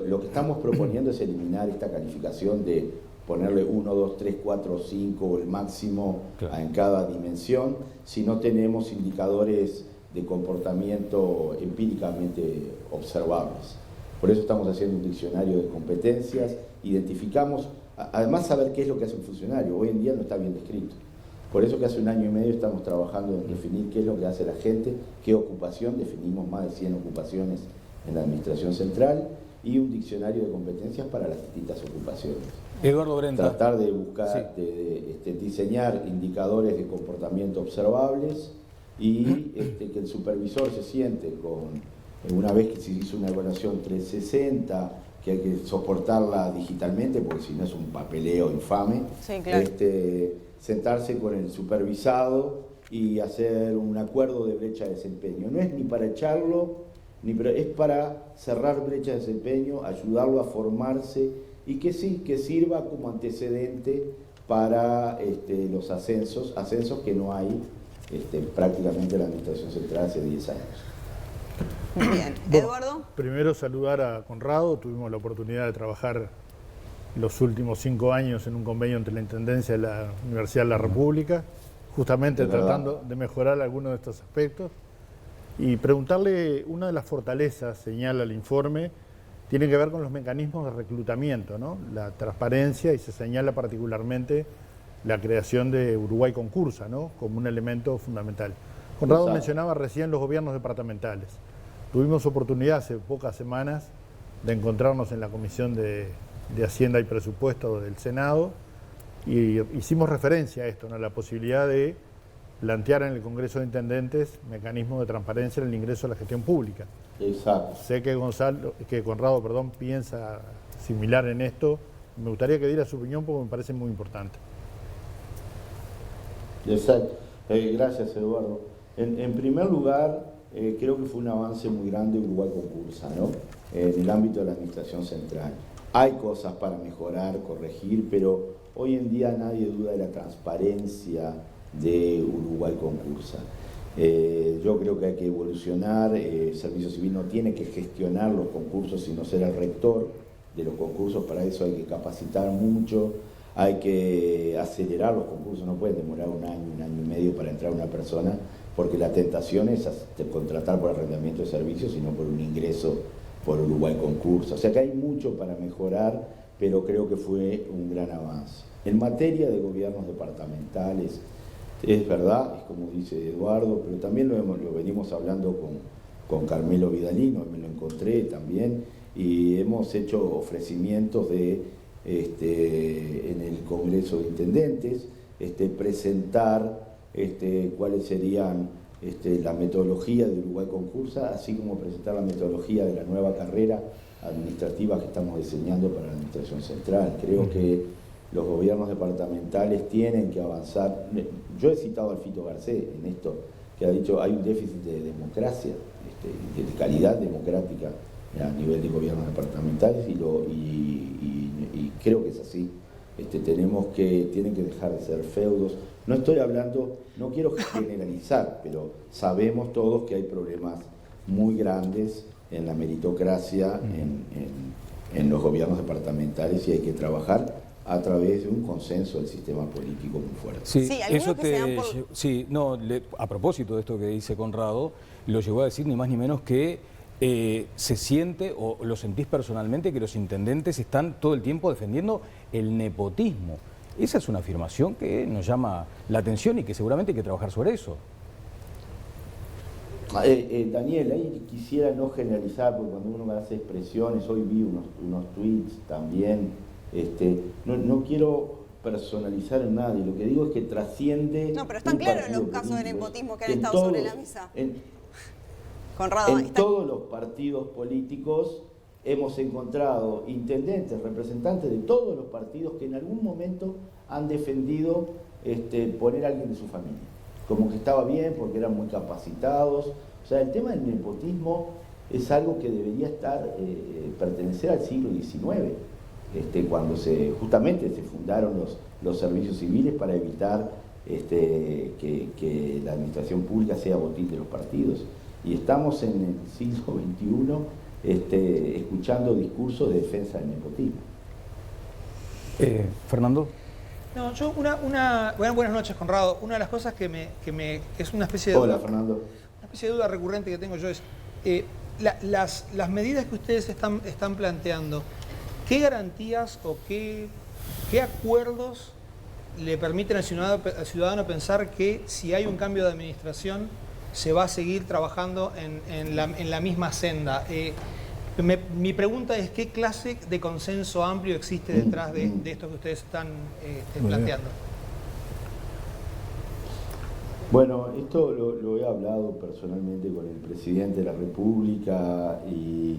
[SPEAKER 7] Lo que estamos proponiendo es eliminar esta calificación de ponerle 1, 2, 3, 4, 5 o el máximo en cada dimensión, si no tenemos indicadores de comportamiento empíricamente observables. Por eso estamos haciendo un diccionario de competencias, identificamos, además saber qué es lo que hace un funcionario, hoy en día no está bien descrito. Por eso que hace 1 año y medio estamos trabajando en definir qué es lo que hace la gente, qué ocupación, definimos más de 100 ocupaciones en la administración central y un diccionario de competencias para las distintas ocupaciones.
[SPEAKER 1] Eduardo Brenta.
[SPEAKER 7] Tratar de buscar, diseñar indicadores de comportamiento observables y que el supervisor se siente una vez que se hizo una evaluación 360, que hay que soportarla digitalmente porque si no es un papeleo infame,
[SPEAKER 2] Sí, claro.
[SPEAKER 7] sentarse con el supervisado y hacer un acuerdo de brecha de desempeño. No es ni para echarlo, es para cerrar brecha de desempeño, ayudarlo a formarse y que sí, que sirva como antecedente para los ascensos que no hay prácticamente en la Administración Central hace 10 años.
[SPEAKER 2] Muy bien. Eduardo.
[SPEAKER 3] Primero saludar a Conrado, tuvimos la oportunidad de trabajar los últimos 5 años en un convenio entre la Intendencia y la Universidad de la República, justamente tratando de mejorar algunos de estos aspectos. Y preguntarle, una de las fortalezas, señala el informe, tiene que ver con los mecanismos de reclutamiento, ¿no? La transparencia, y se señala particularmente la creación de Uruguay Concursa, ¿no? Como un elemento fundamental. Conrado mencionaba recién los gobiernos departamentales. Tuvimos oportunidad hace pocas semanas de encontrarnos en la Comisión de Hacienda y Presupuesto del Senado y hicimos referencia a esto, ¿no? La posibilidad de plantear en el Congreso de Intendentes mecanismos de transparencia en el ingreso a la gestión pública.
[SPEAKER 7] Exacto.
[SPEAKER 3] Sé que Conrado piensa similar en esto. Me gustaría que diera su opinión porque me parece muy importante.
[SPEAKER 7] Exacto. Gracias, Eduardo. En primer lugar, creo que fue un avance muy grande Uruguay Concursa, ¿no? En el ámbito de la Administración Central. Hay cosas para mejorar, corregir, pero hoy en día nadie duda de la transparencia de Uruguay Concursa. Yo creo que hay que evolucionar. El Servicio Civil no tiene que gestionar los concursos, sino ser el rector de los concursos. Para eso hay que capacitar mucho, hay que acelerar los concursos. No puede demorar un año y medio para entrar una persona, porque la tentación es contratar por arrendamiento de servicios, sino por un ingreso por Uruguay Concursa. O sea que hay mucho para mejorar, pero creo que fue un gran avance. En materia de gobiernos departamentales, es verdad, es como dice Eduardo, pero también lo venimos hablando con Carmelo Vidalino, me lo encontré también, y hemos hecho ofrecimientos en el Congreso de Intendentes, presentar cuáles serían la metodología de Uruguay Concursa, así como presentar la metodología de la nueva carrera administrativa que estamos diseñando para la Administración Central. Creo que los gobiernos departamentales tienen que avanzar. Yo he citado al Fito Garcés en esto, que ha dicho hay un déficit de democracia, de calidad democrática a nivel de gobiernos departamentales, y creo que es así. Tienen que dejar de ser feudos. No estoy hablando, no quiero generalizar, pero sabemos todos que hay problemas muy grandes en la meritocracia, en los gobiernos departamentales, y hay que trabajar a través de un consenso del sistema político muy fuerte.
[SPEAKER 1] Sí,
[SPEAKER 2] Sí,
[SPEAKER 1] eso
[SPEAKER 2] por...
[SPEAKER 1] sí, no, a propósito de esto que dice Conrado, lo llegó a decir ni más ni menos que se siente, o lo sentís personalmente, que los intendentes están todo el tiempo defendiendo el nepotismo. Esa es una afirmación que nos llama la atención y que seguramente hay que trabajar sobre eso.
[SPEAKER 7] Daniel, ahí quisiera no generalizar, porque cuando uno hace expresiones, hoy vi unos tweets también, no quiero personalizar en nadie, lo que digo es que trasciende.
[SPEAKER 2] No, pero están claros los casos de nepotismo que han estado sobre la mesa. Conrado,
[SPEAKER 7] en todos los partidos políticos hemos encontrado intendentes, representantes de todos los partidos que en algún momento han defendido poner a alguien de su familia, como que estaba bien porque eran muy capacitados. O sea, el tema del nepotismo es algo que debería pertenecer al siglo XIX, cuando justamente se fundaron los servicios civiles para evitar que la administración pública sea botín de los partidos. Y estamos en el siglo XXI escuchando discursos de defensa del nepotismo.
[SPEAKER 1] Fernando.
[SPEAKER 5] No, yo buenas noches, Conrado. Una de las cosas que es una especie de
[SPEAKER 7] Hola,
[SPEAKER 5] duda,
[SPEAKER 7] Fernando.
[SPEAKER 5] una especie de duda recurrente que tengo yo es las medidas que ustedes están planteando, ¿qué garantías o qué acuerdos le permiten al ciudadano pensar que si hay un cambio de administración se va a seguir trabajando en la misma senda? Mi pregunta es, ¿qué clase de consenso amplio existe detrás de esto que ustedes están planteando?
[SPEAKER 7] Bueno, esto lo he hablado personalmente con el presidente de la República, y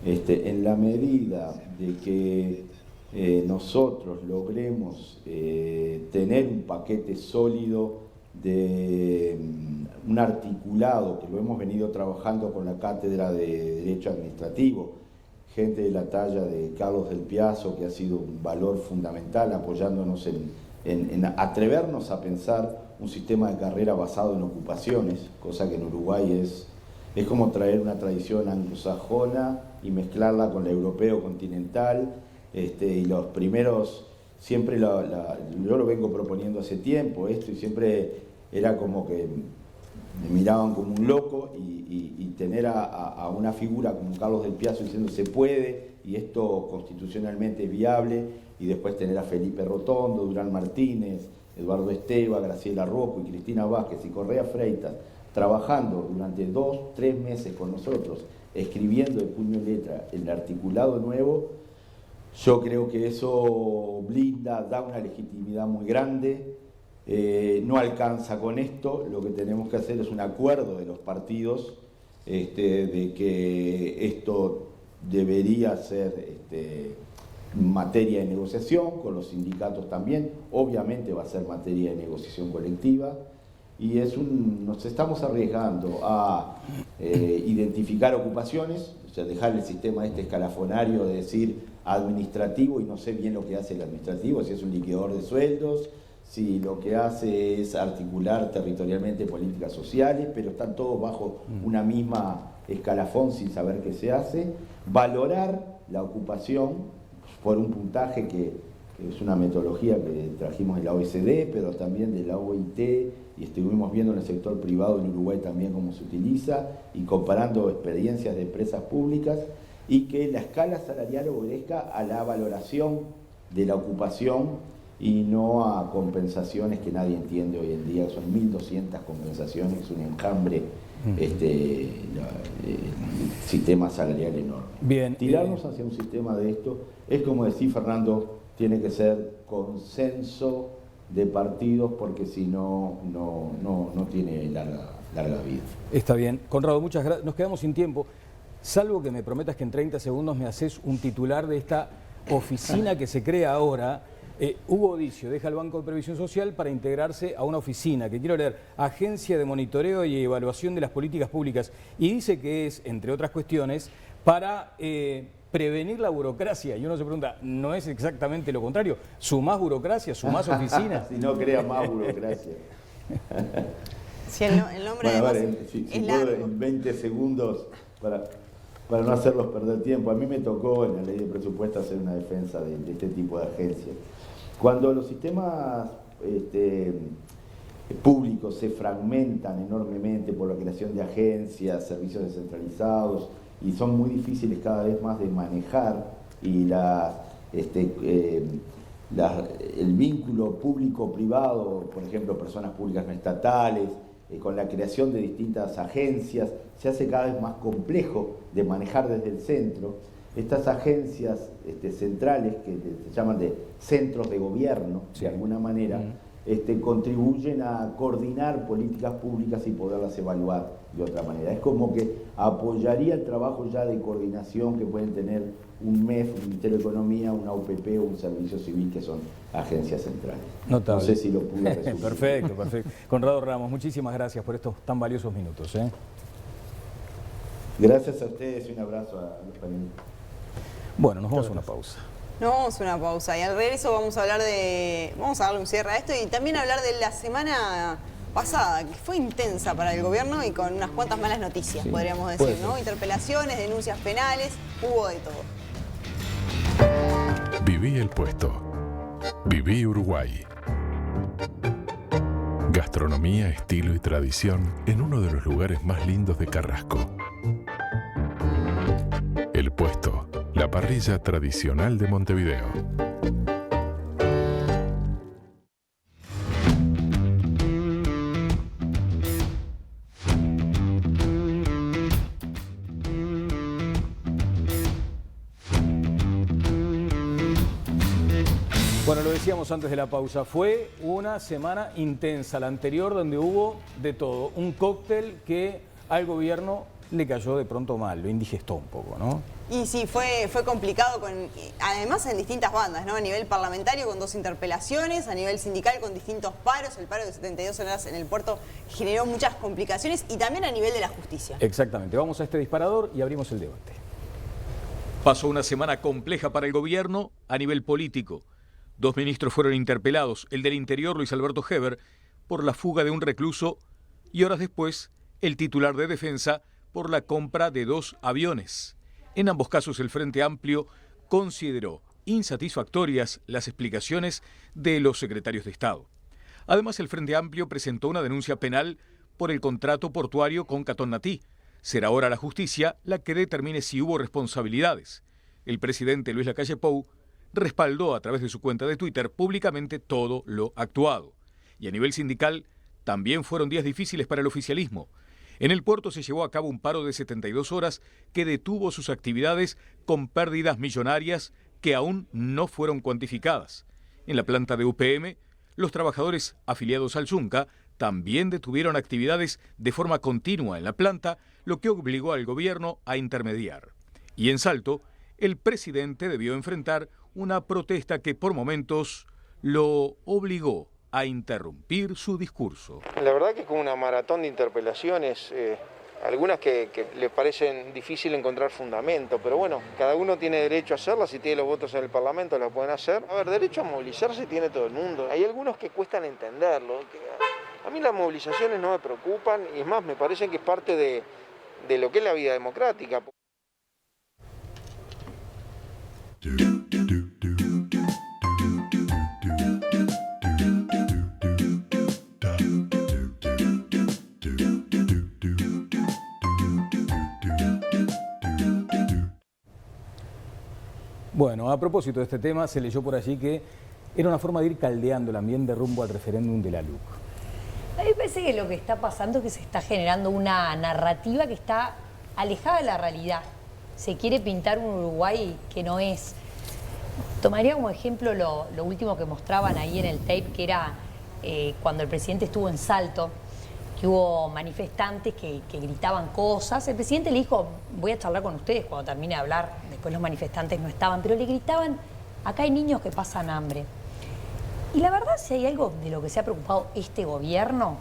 [SPEAKER 7] en la medida de que nosotros logremos tener un paquete sólido de un articulado que lo hemos venido trabajando con la Cátedra de Derecho Administrativo, gente de la talla de Carlos del Piazzo, que ha sido un valor fundamental apoyándonos en atrevernos a pensar un sistema de carrera basado en ocupaciones, cosa que en Uruguay es como traer una tradición anglosajona y mezclarla con la europeo continental, y los primeros, siempre yo lo vengo proponiendo hace tiempo esto, y siempre era como que me miraban como un loco, y tener a una figura como Carlos del Piazzo diciendo se puede, y esto constitucionalmente es viable, y después tener a Felipe Rotondo, Durán Martínez, Eduardo Esteva, Graciela Rocco y Cristina Vázquez y Correa Freitas, trabajando durante 2-3 meses con nosotros, escribiendo de puño y letra el articulado nuevo, yo creo que eso blinda, da una legitimidad muy grande. No alcanza con esto, lo que tenemos que hacer es un acuerdo de los partidos de que esto debería ser materia de negociación, con los sindicatos también, obviamente va a ser materia de negociación colectiva, y nos estamos arriesgando a identificar ocupaciones, o sea, dejar el sistema escalafonario de decir administrativo, y no sé bien lo que hace el administrativo, si es un liquidador de sueldos, si lo que hace es articular territorialmente políticas sociales, pero están todos bajo una misma escalafón sin saber qué se hace. Valorar la ocupación por un puntaje que es una metodología que trajimos de la OECD, pero también de la OIT, y estuvimos viendo en el sector privado en Uruguay también cómo se utiliza, y comparando experiencias de empresas públicas, y que la escala salarial obedezca a la valoración de la ocupación y no a compensaciones que nadie entiende hoy en día. Son 1.200 compensaciones, es un enjambre, sistema salarial enorme.
[SPEAKER 1] Bien,
[SPEAKER 7] tirarnos hacia un sistema de esto es, como decía Fernando, tiene que ser consenso de partidos, porque si no tiene larga vida.
[SPEAKER 1] Está bien. Conrado, muchas gracias. Nos quedamos sin tiempo, salvo que me prometas que en 30 segundos me haces un titular de esta oficina que se crea ahora. Hugo Odicio deja el Banco de Previsión Social para integrarse a una oficina que quiero leer, Agencia de Monitoreo y Evaluación de las Políticas Públicas, y dice que es, entre otras cuestiones, para prevenir la burocracia. Y uno se pregunta, ¿no es exactamente lo contrario? ¿Sumás burocracia? ¿Sumás oficinas?
[SPEAKER 7] Si no crea más burocracia.
[SPEAKER 2] Sí, el nombre
[SPEAKER 7] bueno,
[SPEAKER 2] además
[SPEAKER 7] si
[SPEAKER 2] es
[SPEAKER 7] puedo,
[SPEAKER 2] largo.
[SPEAKER 7] en 20 segundos, para no hacerlos perder tiempo. A mí me tocó en la ley de presupuesto hacer una defensa de este tipo de agencias. Cuando los sistemas públicos se fragmentan enormemente por la creación de agencias, servicios descentralizados, y son muy difíciles cada vez más de manejar, y el vínculo público-privado, por ejemplo, personas públicas no estatales, con la creación de distintas agencias, se hace cada vez más complejo de manejar desde el centro. Estas agencias centrales, que se llaman de centros de gobierno, de alguna manera, contribuyen a coordinar políticas públicas y poderlas evaluar de otra manera. Es como que apoyaría el trabajo ya de coordinación que pueden tener un MEF, un Ministerio de Economía, una UPP o un Servicio Civil, que son agencias centrales.
[SPEAKER 1] Notable.
[SPEAKER 7] No sé si lo pude resumir.
[SPEAKER 1] Perfecto. Conrado Ramos, muchísimas gracias por estos tan valiosos minutos.
[SPEAKER 7] Gracias a ustedes y un abrazo a los panelistas.
[SPEAKER 1] Bueno, nos vamos a una pausa.
[SPEAKER 2] Nos vamos a una pausa y al regreso vamos a darle un cierre a esto y también hablar de la semana pasada, que fue intensa para el gobierno y con unas cuantas malas noticias,
[SPEAKER 1] Sí,
[SPEAKER 2] podríamos
[SPEAKER 1] puede
[SPEAKER 2] decir, ¿no?
[SPEAKER 1] ser.
[SPEAKER 2] Interpelaciones, denuncias penales, hubo de todo.
[SPEAKER 8] Viví el puesto. Viví Uruguay. Gastronomía, estilo y tradición en uno de los lugares más lindos de Carrasco. El Puesto, la parrilla tradicional de Montevideo.
[SPEAKER 1] Bueno, lo decíamos antes de la pausa, fue una semana intensa, la anterior, donde hubo de todo. Un cóctel que al gobierno le cayó de pronto mal, lo indigestó un poco, ¿no?
[SPEAKER 2] Y sí, fue complicado, además en distintas bandas, ¿no? A nivel parlamentario con 2 interpelaciones, a nivel sindical con distintos paros, el paro de 72 horas en el puerto generó muchas complicaciones y también a nivel de la justicia.
[SPEAKER 1] Exactamente, vamos a este disparador y abrimos el debate.
[SPEAKER 9] Pasó una semana compleja para el gobierno a nivel político. 2 ministros fueron interpelados, el del Interior, Luis Alberto Heber, por la fuga de un recluso y horas después el titular de Defensa por la compra de 2 aviones. En ambos casos el Frente Amplio consideró insatisfactorias las explicaciones de los secretarios de Estado. Además, el Frente Amplio presentó una denuncia penal por el contrato portuario con Catón-Natí. Será ahora la justicia la que determine si hubo responsabilidades. El presidente Luis Lacalle Pou respaldó a través de su cuenta de Twitter públicamente todo lo actuado. Y a nivel sindical, también fueron días difíciles para el oficialismo. En el puerto se llevó a cabo un paro de 72 horas que detuvo sus actividades con pérdidas millonarias que aún no fueron cuantificadas. En la planta de UPM, los trabajadores afiliados al Yunca también detuvieron actividades de forma continua en la planta, lo que obligó al gobierno a intermediar. Y en Salto, el presidente debió enfrentar una protesta que por momentos lo obligó a interrumpir su discurso.
[SPEAKER 10] La verdad que con una maratón de interpelaciones, algunas que le parecen difícil encontrar fundamento, pero bueno, cada uno tiene derecho a hacerlas, si tiene los votos en el Parlamento la pueden hacer. A ver, derecho a movilizarse tiene todo el mundo. Hay algunos que cuestan entenderlo. A mí las movilizaciones no me preocupan y es más, me parece que es parte de lo que es la vida democrática.
[SPEAKER 1] Bueno, a propósito de este tema, se leyó por allí que era una forma de ir caldeando el ambiente rumbo al referéndum de la LUC.
[SPEAKER 4] A mí me parece que lo que está pasando es que se está generando una narrativa que está alejada de la realidad. Se quiere pintar un Uruguay que no es. Tomaría como ejemplo lo último que mostraban ahí en el tape, que era cuando el presidente estuvo en Salto, que hubo manifestantes que gritaban cosas. El presidente le dijo, voy a charlar con ustedes cuando termine de hablar. Después los manifestantes no estaban, pero le gritaban, acá hay niños que pasan hambre. Y la verdad, si hay algo de lo que se ha preocupado este gobierno,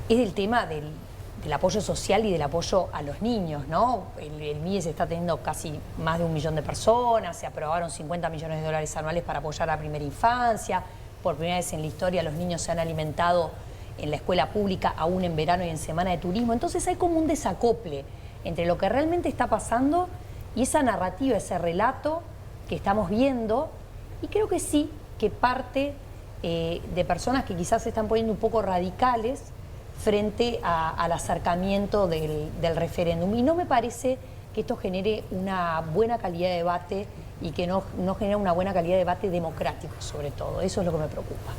[SPEAKER 4] es del tema del apoyo social y del apoyo a los niños, ¿no? El MIDES está teniendo casi más de 1 millón de personas, se aprobaron 50 millones de dólares anuales para apoyar a la primera infancia. Por primera vez en la historia los niños se han alimentado en la escuela pública, aún en verano y en semana de turismo. Entonces hay como un desacople entre lo que realmente está pasando y esa narrativa, ese relato que estamos viendo. Y creo que sí, que parte de personas que quizás se están poniendo un poco radicales frente al acercamiento del referéndum. Y no me parece que esto genere una buena calidad de debate y que no genere una buena calidad de debate democrático, sobre todo. Eso es lo que me preocupa.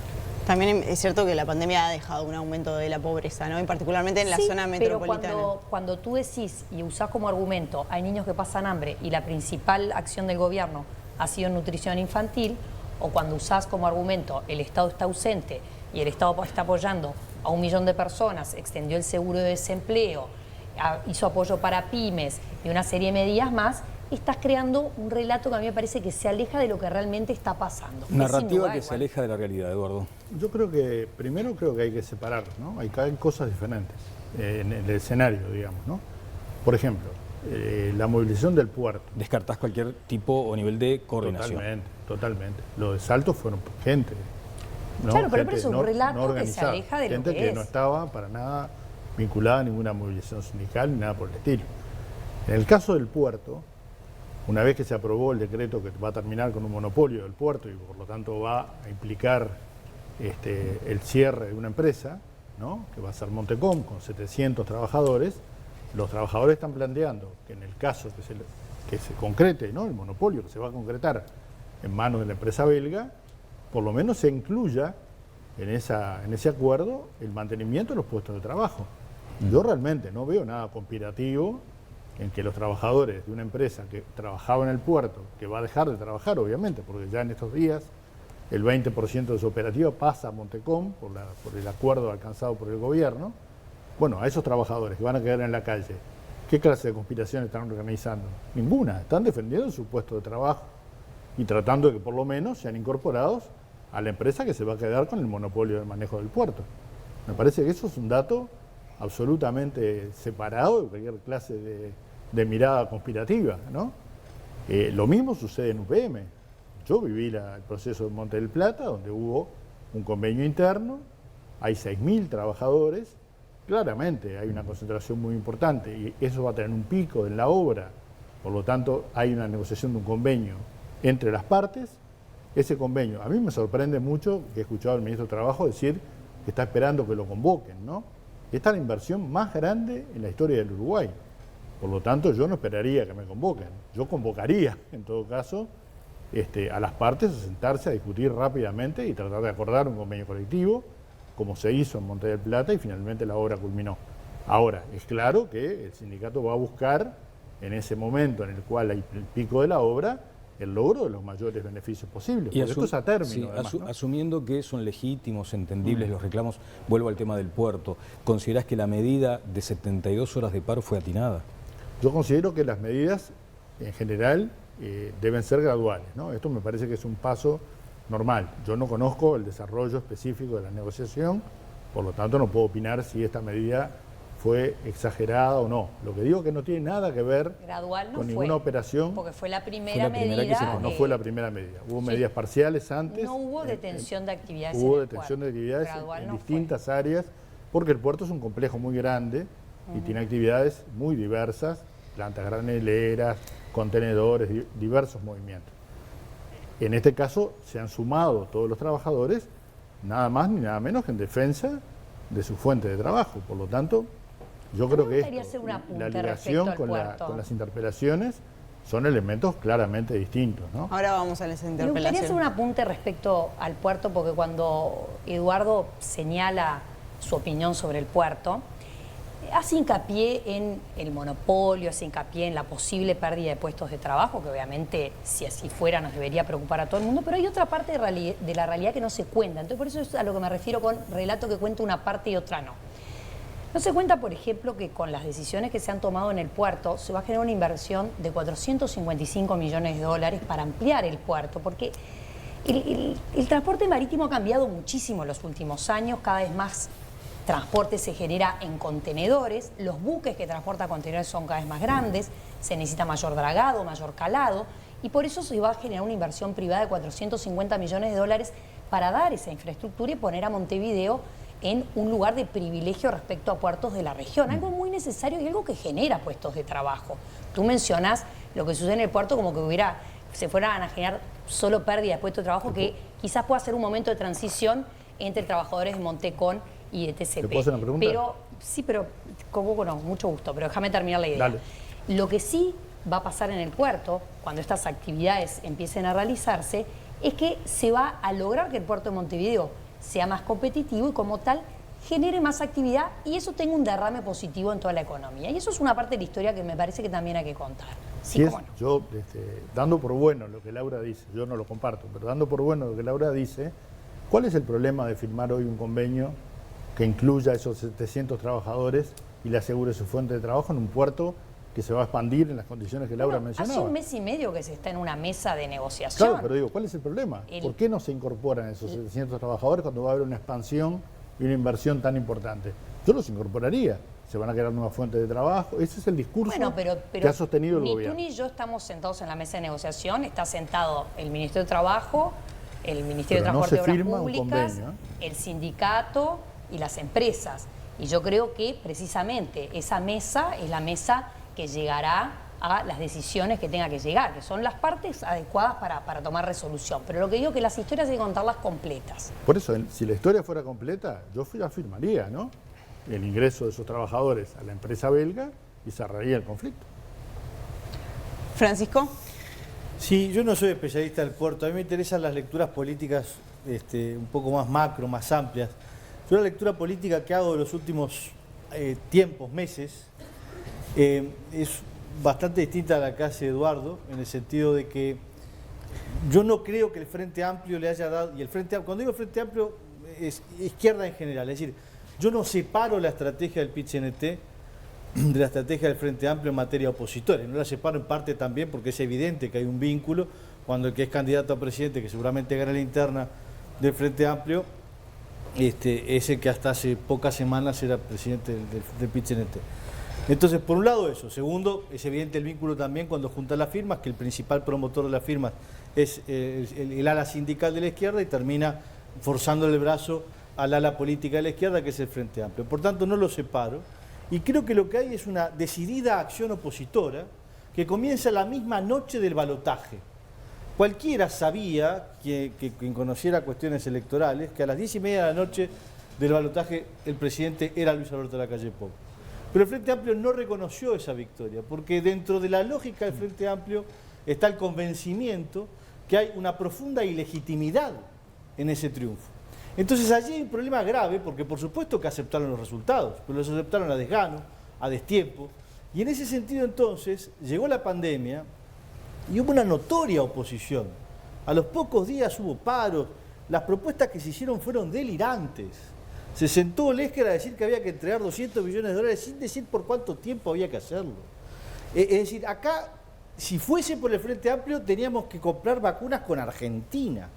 [SPEAKER 2] También es cierto que la pandemia ha dejado un aumento de la pobreza, ¿no? Y particularmente en la zona metropolitana.
[SPEAKER 4] Pero cuando tú decís y usás como argumento hay niños que pasan hambre y la principal acción del gobierno ha sido nutrición infantil, o cuando usás como argumento el Estado está ausente y el Estado está apoyando a 1 millón de personas, extendió el seguro de desempleo, hizo apoyo para pymes y una serie de medidas más, estás creando un relato que a mí me parece que se aleja de lo que realmente está pasando.
[SPEAKER 1] Narrativa que se aleja de la realidad, Eduardo.
[SPEAKER 3] Yo creo que, primero creo que hay que separar, ¿no? Hay cosas diferentes en el escenario, digamos, ¿no? Por ejemplo, la movilización del puerto.
[SPEAKER 1] Descartás cualquier tipo o nivel de coordinación.
[SPEAKER 3] Totalmente. Lo de Salto fueron gente, ¿no?
[SPEAKER 4] Claro, pero
[SPEAKER 3] gente
[SPEAKER 4] es un relato que se aleja de lo que es.
[SPEAKER 3] Gente que no estaba para nada vinculada a ninguna movilización sindical ni nada por el estilo. En el caso del puerto, una vez que se aprobó el decreto que va a terminar con un monopolio del puerto y por lo tanto va a implicar el cierre de una empresa, ¿no? Que va a ser Montecom con 700 trabajadores, los trabajadores están planteando que en el caso que se concrete, ¿no? El monopolio que se va a concretar en manos de la empresa belga, por lo menos se incluya en ese acuerdo el mantenimiento de los puestos de trabajo. Yo realmente no veo nada conspirativo en que los trabajadores de una empresa que trabajaba en el puerto, que va a dejar de trabajar obviamente, porque ya en estos días el 20% de su operativa pasa a Montecom por el acuerdo alcanzado por el gobierno. Bueno, a esos trabajadores que van a quedar en la calle, ¿Qué clase de conspiración están organizando? Ninguna. Están defendiendo su puesto de trabajo y tratando de que por lo menos sean incorporados a la empresa que se va a quedar con el monopolio del manejo del puerto. Me parece que eso es un dato absolutamente separado de cualquier clase de mirada conspirativa, ¿no? Lo mismo sucede en UPM. Yo viví el proceso de Monte del Plata, donde hubo un convenio interno, hay 6.000 trabajadores, claramente hay una concentración muy importante y eso va a tener un pico en la obra, por lo tanto hay una negociación de un convenio entre las partes. Ese convenio, a mí me sorprende mucho que he escuchado al ministro de Trabajo decir que está esperando que lo convoquen, ¿no? Esta es la inversión más grande en la historia del Uruguay, por lo tanto yo no esperaría que me convoquen, yo convocaría en todo caso a las partes a sentarse a discutir rápidamente y tratar de acordar un convenio colectivo, como se hizo en Monte del Plata y finalmente la obra culminó. Ahora, es claro que el sindicato va a buscar en ese momento en el cual hay el pico de la obra el logro de los mayores beneficios posibles, porque esto es a término.
[SPEAKER 1] Sí,
[SPEAKER 3] además, ¿no?
[SPEAKER 1] Asumiendo que son legítimos, entendibles los reclamos, vuelvo al tema del puerto, ¿considerás que la medida de 72 horas de paro fue atinada?
[SPEAKER 3] Yo considero que las medidas en general deben ser graduales, ¿no? Esto me parece que es un paso normal. Yo no conozco el desarrollo específico de la negociación, por lo tanto no puedo opinar si esta medida fue exagerada o no. Lo que digo es que no tiene nada que ver con ninguna operación.
[SPEAKER 4] Porque fue la primera medida.
[SPEAKER 3] No fue la primera medida. Hubo medidas parciales antes.
[SPEAKER 4] No hubo detención de actividades.
[SPEAKER 3] Hubo detención de actividades en distintas áreas, porque el puerto es un complejo muy grande y tiene actividades muy diversas, plantas graneleras, contenedores, diversos movimientos. En este caso se han sumado todos los trabajadores, nada más ni nada menos que en defensa de su fuente de trabajo. Por lo tanto, yo creo que la ligación con las interpelaciones son elementos claramente distintos, ¿no?
[SPEAKER 2] Ahora vamos a las interpelaciones.
[SPEAKER 4] Me gustaría hacer un apunte respecto al puerto, porque cuando Eduardo señala su opinión sobre el puerto, hace hincapié en el monopolio, hace hincapié en la posible pérdida de puestos de trabajo, que obviamente si así fuera nos debería preocupar a todo el mundo, pero hay otra parte de la realidad que no se cuenta. Entonces por eso es a lo que me refiero con relato que cuenta una parte y otra no. No se cuenta, por ejemplo, que con las decisiones que se han tomado en el puerto se va a generar una inversión de 455 millones de dólares para ampliar el puerto, porque el transporte marítimo ha cambiado muchísimo en los últimos años, cada vez más transporte se genera en contenedores, los buques que transportan contenedores son cada vez más grandes, se necesita mayor dragado, mayor calado, y por eso se va a generar una inversión privada de 450 millones de dólares para dar esa infraestructura y poner a Montevideo en un lugar de privilegio respecto a puertos de la región, algo muy necesario y algo que genera puestos de trabajo. Tú mencionás lo que sucede en el puerto como que se fueran a generar solo pérdida de puestos de trabajo, que quizás pueda ser un momento de transición entre trabajadores de Montecón y de TCP.
[SPEAKER 3] ¿Te puedo hacer una pregunta?
[SPEAKER 4] Pero como no, mucho gusto, pero déjame terminar la idea.
[SPEAKER 3] Dale.
[SPEAKER 4] Lo que sí va a pasar en el puerto, cuando estas actividades empiecen a realizarse, es que se va a lograr que el puerto de Montevideo sea más competitivo y como tal genere más actividad y eso tenga un derrame positivo en toda la economía. Y eso es una parte de la historia que me parece que también hay que contar. Sí,
[SPEAKER 3] no. Yo, dando por bueno lo que Laura dice, yo no lo comparto, pero dando por bueno lo que Laura dice, ¿cuál es el problema de firmar hoy un convenio que incluya a esos 700 trabajadores y le asegure su fuente de trabajo en un puerto que se va a expandir en las condiciones que Laura mencionaba?
[SPEAKER 4] Hace un mes y medio que se está en una mesa de negociación.
[SPEAKER 3] Claro, pero digo, ¿cuál es el problema? ¿Por qué no se incorporan esos 700 trabajadores cuando va a haber una expansión y una inversión tan importante? Yo los incorporaría. Se van a crear nuevas fuentes de trabajo. Ese es el discurso que ha sostenido el gobierno.
[SPEAKER 4] Ni tú ni yo estamos sentados en la mesa de negociación. Está sentado el Ministerio de Trabajo, el Ministerio de Transporte y Obras Públicas, el sindicato y las empresas. Y yo creo que precisamente esa mesa es la mesa que llegará a las decisiones que tenga que llegar, que son las partes adecuadas para tomar resolución. Pero lo que digo es que las historias hay que contarlas completas.
[SPEAKER 3] Por eso, si la historia fuera completa, yo afirmaría, ¿no?, el ingreso de esos trabajadores a la empresa belga y cerraría el conflicto.
[SPEAKER 2] Francisco.
[SPEAKER 6] Sí, yo no soy especialista del puerto, a mí me interesan las lecturas políticas un poco más macro, más amplias. Yo la lectura política que hago de los últimos tiempos, meses, es bastante distinta a la que hace Eduardo, en el sentido de que yo no creo que el Frente Amplio le haya dado, y cuando digo Frente Amplio es izquierda en general, es decir, yo no separo la estrategia del PIT-CNT de la estrategia del Frente Amplio en materia opositora. Y no la separo en parte también porque es evidente que hay un vínculo cuando el que es candidato a presidente, que seguramente gana la interna del Frente Amplio, es el que hasta hace pocas semanas era presidente del PIT-CNT. Entonces, por un lado eso. Segundo, es evidente el vínculo también cuando juntan las firmas, que el principal promotor de las firmas es el ala sindical de la izquierda y termina forzándole el brazo al ala política de la izquierda, que es el Frente Amplio. Por tanto, no lo separo. Y creo que lo que hay es una decidida acción opositora que comienza la misma noche del balotaje. Cualquiera sabía, quien conociera cuestiones electorales, que a las 10:30 de la noche del balotaje el presidente era Luis Alberto Lacalle Pou. Pero el Frente Amplio no reconoció esa victoria, porque dentro de la lógica del Frente Amplio está el convencimiento que hay una profunda ilegitimidad en ese triunfo. Entonces allí hay un problema grave, porque por supuesto que aceptaron los resultados, pero los aceptaron a desgano, a destiempo, y en ese sentido entonces llegó la pandemia y hubo una notoria oposición. A los pocos días hubo paros, las propuestas que se hicieron fueron delirantes. Se sentó Lesker a decir que había que entregar 200 millones de dólares sin decir por cuánto tiempo había que hacerlo. Es decir, acá, si fuese por el Frente Amplio, teníamos que comprar vacunas con Argentina.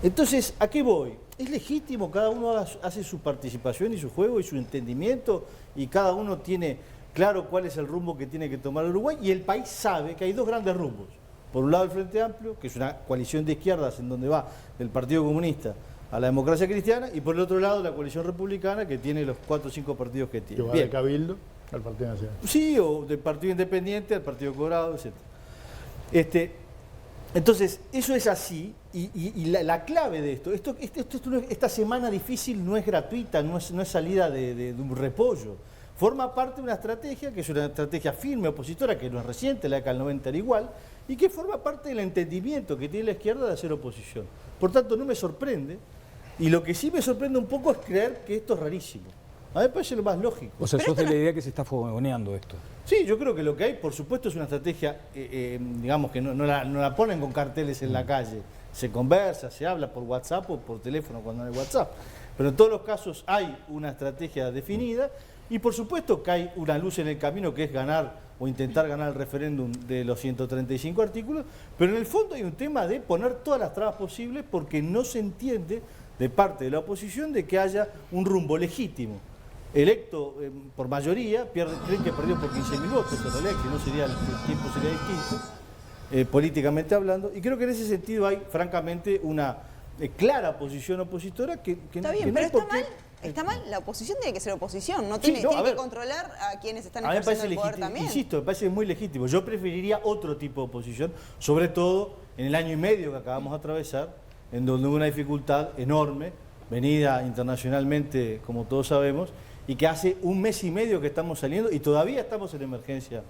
[SPEAKER 6] Entonces, ¿a qué voy? Es legítimo, cada uno hace su participación y su juego y su entendimiento, y cada uno tiene claro cuál es el rumbo que tiene que tomar Uruguay, y el país sabe que hay dos grandes rumbos. Por un lado el Frente Amplio, que es una coalición de izquierdas en donde va del Partido Comunista a la Democracia Cristiana, y por el otro lado la coalición republicana, que tiene los 4 o 5 partidos que tiene.
[SPEAKER 3] Que va de Cabildo al Partido Nacional.
[SPEAKER 6] Sí, o del Partido Independiente al Partido Colorado, etc. Entonces, eso es así, y la clave de esta semana difícil no es gratuita, no es salida de un repollo. Forma parte de una estrategia, que es una estrategia firme, opositora, que no es reciente, la década del 90 era igual, y que forma parte del entendimiento que tiene la izquierda de hacer oposición. Por tanto, no me sorprende, y lo que sí me sorprende un poco es creer que esto es rarísimo. A mí me parece lo más lógico.
[SPEAKER 1] O sea, sos de la idea que se está fogoneando esto.
[SPEAKER 6] Sí, yo creo que lo que hay, por supuesto, es una estrategia, digamos, que no la ponen con carteles en la calle. Se conversa, se habla por WhatsApp o por teléfono cuando no hay WhatsApp. Pero en todos los casos hay una estrategia definida y, por supuesto, que hay una luz en el camino que es ganar o intentar ganar el referéndum de los 135 artículos. Pero en el fondo hay un tema de poner todas las trabas posibles porque no se entiende de parte de la oposición de que haya un rumbo legítimo. Electo por mayoría, creen que perdió por 15.000 votos, en realidad que no sería, el tiempo sería distinto, políticamente hablando, y creo que en ese sentido hay, francamente, una clara posición opositora que
[SPEAKER 2] está bien,
[SPEAKER 6] que no
[SPEAKER 2] pero
[SPEAKER 6] hay por qué.
[SPEAKER 2] está mal, la oposición tiene que ser oposición, tiene que controlar a quienes están ejerciendo el poder también.
[SPEAKER 6] Insisto, me parece muy legítimo. Yo preferiría otro tipo de oposición, sobre todo en el año y medio que acabamos de atravesar, en donde hubo una dificultad enorme, venida internacionalmente, como todos sabemos, y que hace un mes y medio que estamos saliendo y todavía estamos en emergencia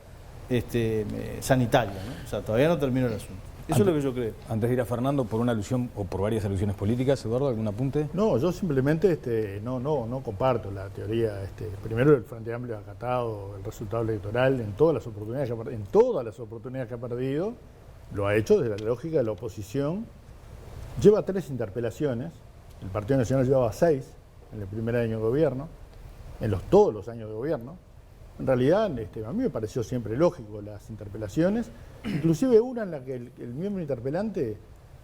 [SPEAKER 6] sanitaria, ¿no? O sea, todavía no terminó el asunto. Eso es lo que yo creo.
[SPEAKER 1] Antes de ir a Fernando, por una alusión o por varias alusiones políticas, Eduardo, ¿algún apunte?
[SPEAKER 3] No, yo simplemente no comparto la teoría. Primero, el Frente Amplio ha acatado el resultado electoral en todas las oportunidades que ha perdido. Lo ha hecho desde la lógica de la oposición. Lleva 3 interpelaciones. El Partido Nacional llevaba 6 en el primer año de gobierno, todos los años de gobierno. En realidad, a mí me pareció siempre lógico las interpelaciones, inclusive una en la que el miembro interpelante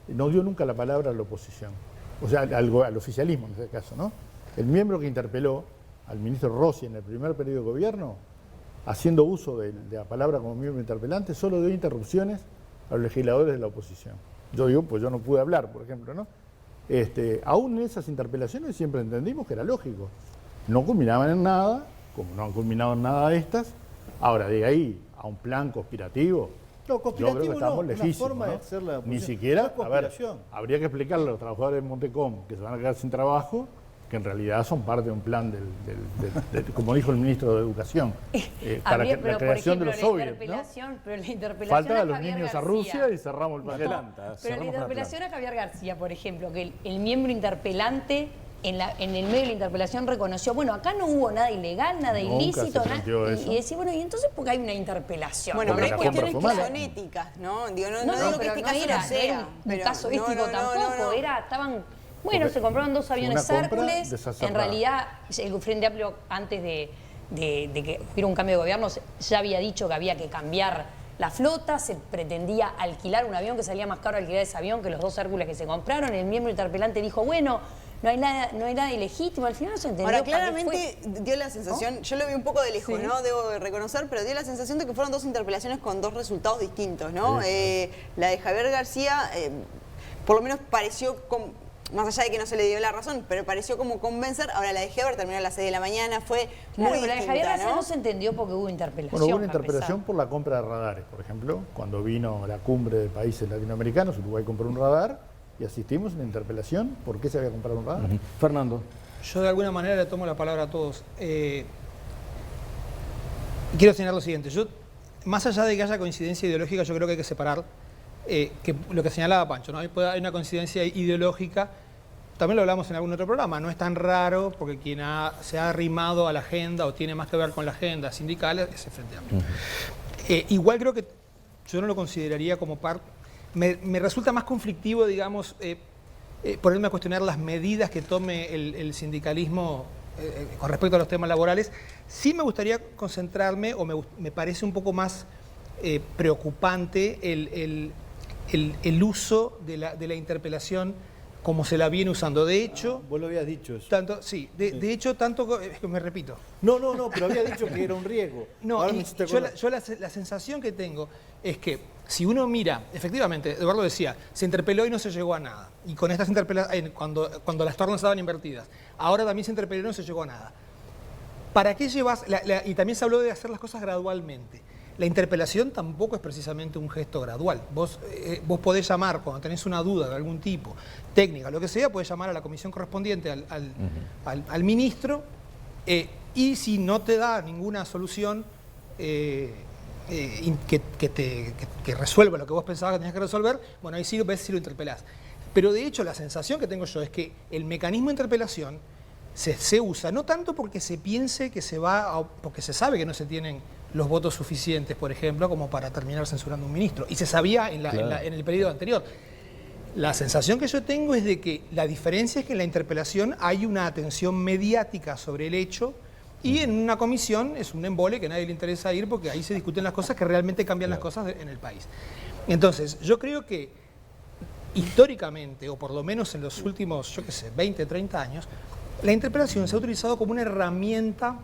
[SPEAKER 3] no dio nunca la palabra a la oposición, o sea, al oficialismo en este caso, ¿no? El miembro que interpeló al ministro Rossi en el primer periodo de gobierno, haciendo uso de la palabra como miembro interpelante, solo dio interrupciones a los legisladores de la oposición. Yo digo, pues yo no pude hablar, por ejemplo, ¿no? Aún en esas interpelaciones siempre entendimos que era lógico. No culminaban en nada, como no han culminado en nada de estas. Ahora, de ahí a un plan conspirativo,
[SPEAKER 6] no, conspirativo
[SPEAKER 3] yo creo que estamos lejísimos,
[SPEAKER 6] una forma
[SPEAKER 3] ¿no?
[SPEAKER 6] de hacer la
[SPEAKER 3] Ni siquiera,
[SPEAKER 6] no es
[SPEAKER 3] habría que explicarle a los trabajadores de Montecom que se van a quedar sin trabajo, que en realidad son parte de un plan como dijo el ministro de Educación, para la creación de los soviets, ¿no?
[SPEAKER 4] Pero la interpelación
[SPEAKER 3] Faltan a los
[SPEAKER 4] Javier
[SPEAKER 3] niños
[SPEAKER 4] García.
[SPEAKER 3] a Rusia y cerramos el paquete.
[SPEAKER 4] Pero la interpelación a Javier García, por ejemplo, que el miembro interpelante en el medio de la interpelación reconoció, bueno, acá no hubo nada ilegal, nada ilícito, y decía, bueno, y entonces ¿por qué hay una interpelación?
[SPEAKER 2] Bueno, pero hay cuestiones que
[SPEAKER 3] mala.
[SPEAKER 2] son éticas, ¿no? Digo, no
[SPEAKER 4] No,
[SPEAKER 2] digo que
[SPEAKER 4] pero
[SPEAKER 2] este
[SPEAKER 4] no
[SPEAKER 2] caso
[SPEAKER 4] era
[SPEAKER 2] no sea.
[SPEAKER 4] un caso ético tampoco, estaban... Bueno, se compraron 2 aviones
[SPEAKER 3] una compra
[SPEAKER 4] Hércules,
[SPEAKER 3] desacertada.
[SPEAKER 4] en realidad el Frente Amplio antes de que hubiera un cambio de gobierno, ya había dicho que había que cambiar la flota, se pretendía alquilar un avión, que salía más caro alquilar ese avión que los 2 Hércules que se compraron. El miembro interpelante dijo, bueno, no hay nada ilegítimo. Al final no se entendió.
[SPEAKER 2] Ahora, claramente dio la sensación, yo lo vi un poco de lejos, ¿no? Debo de reconocer, pero dio la sensación de que fueron 2 interpelaciones con 2 resultados distintos, ¿no? La de Javier García, por lo menos pareció, más allá de que no se le dio la razón, pero pareció como convencer. Ahora la de Heber terminó a las 6 de la mañana, fue muy distinta,
[SPEAKER 4] la de Javier García
[SPEAKER 2] ¿no?
[SPEAKER 4] no se entendió porque hubo interpelación.
[SPEAKER 3] Bueno, hubo una interpelación por la compra de radares, por ejemplo, cuando vino la cumbre de países latinoamericanos, Uruguay compró un radar y asistimos a una interpelación. ¿Por qué se había comprado un radar?
[SPEAKER 1] Fernando.
[SPEAKER 5] Yo de alguna manera le tomo la palabra a todos. Quiero señalar lo siguiente. Yo, más allá de que haya coincidencia ideológica, yo creo que hay que separar que lo que señalaba Pancho, ¿no? Hay una coincidencia ideológica. También lo hablamos en algún otro programa. No es tan raro porque quien se ha arrimado a la agenda o tiene más que ver con la agenda sindical es el Frente Amplio. Igual creo que yo no lo consideraría como parte. Me resulta más conflictivo, digamos, ponerme a cuestionar las medidas que tome el sindicalismo con respecto a los temas laborales. Sí me gustaría concentrarme, o me parece un poco más preocupante el uso de la interpelación como se la viene usando. De hecho...
[SPEAKER 6] Vos lo habías dicho eso.
[SPEAKER 5] Tanto, sí, de hecho, tanto... Me repito.
[SPEAKER 6] No, pero había dicho que era un riesgo.
[SPEAKER 5] No, yo la sensación que tengo es que si uno mira, efectivamente, Eduardo decía, se interpeló y no se llegó a nada. Y con estas interpelaciones, cuando las tornas estaban invertidas, ahora también se interpeló y no se llegó a nada. ¿Para qué llevas...? Y también se habló de hacer las cosas gradualmente. La interpelación tampoco es precisamente un gesto gradual. Vos podés llamar, cuando tenés una duda de algún tipo, técnica, lo que sea, podés llamar a la comisión correspondiente, al ministro, y si no te da ninguna solución que resuelva lo que vos pensabas que tenías que resolver, bueno, ahí sí ves si lo interpelás. Pero de hecho la sensación que tengo yo es que el mecanismo de interpelación se usa, no tanto porque se piense que porque se sabe que no se tienen los votos suficientes, por ejemplo, como para terminar censurando a un ministro. Y se sabía en el periodo anterior. La sensación que yo tengo es de que la diferencia es que en la interpelación hay una atención mediática sobre el hecho y en una comisión es un embole que a nadie le interesa ir porque ahí se discuten las cosas que realmente cambian las cosas en el país. Entonces, yo creo que históricamente, o por lo menos en los últimos, 20, 30 años, la interpelación se ha utilizado como una herramienta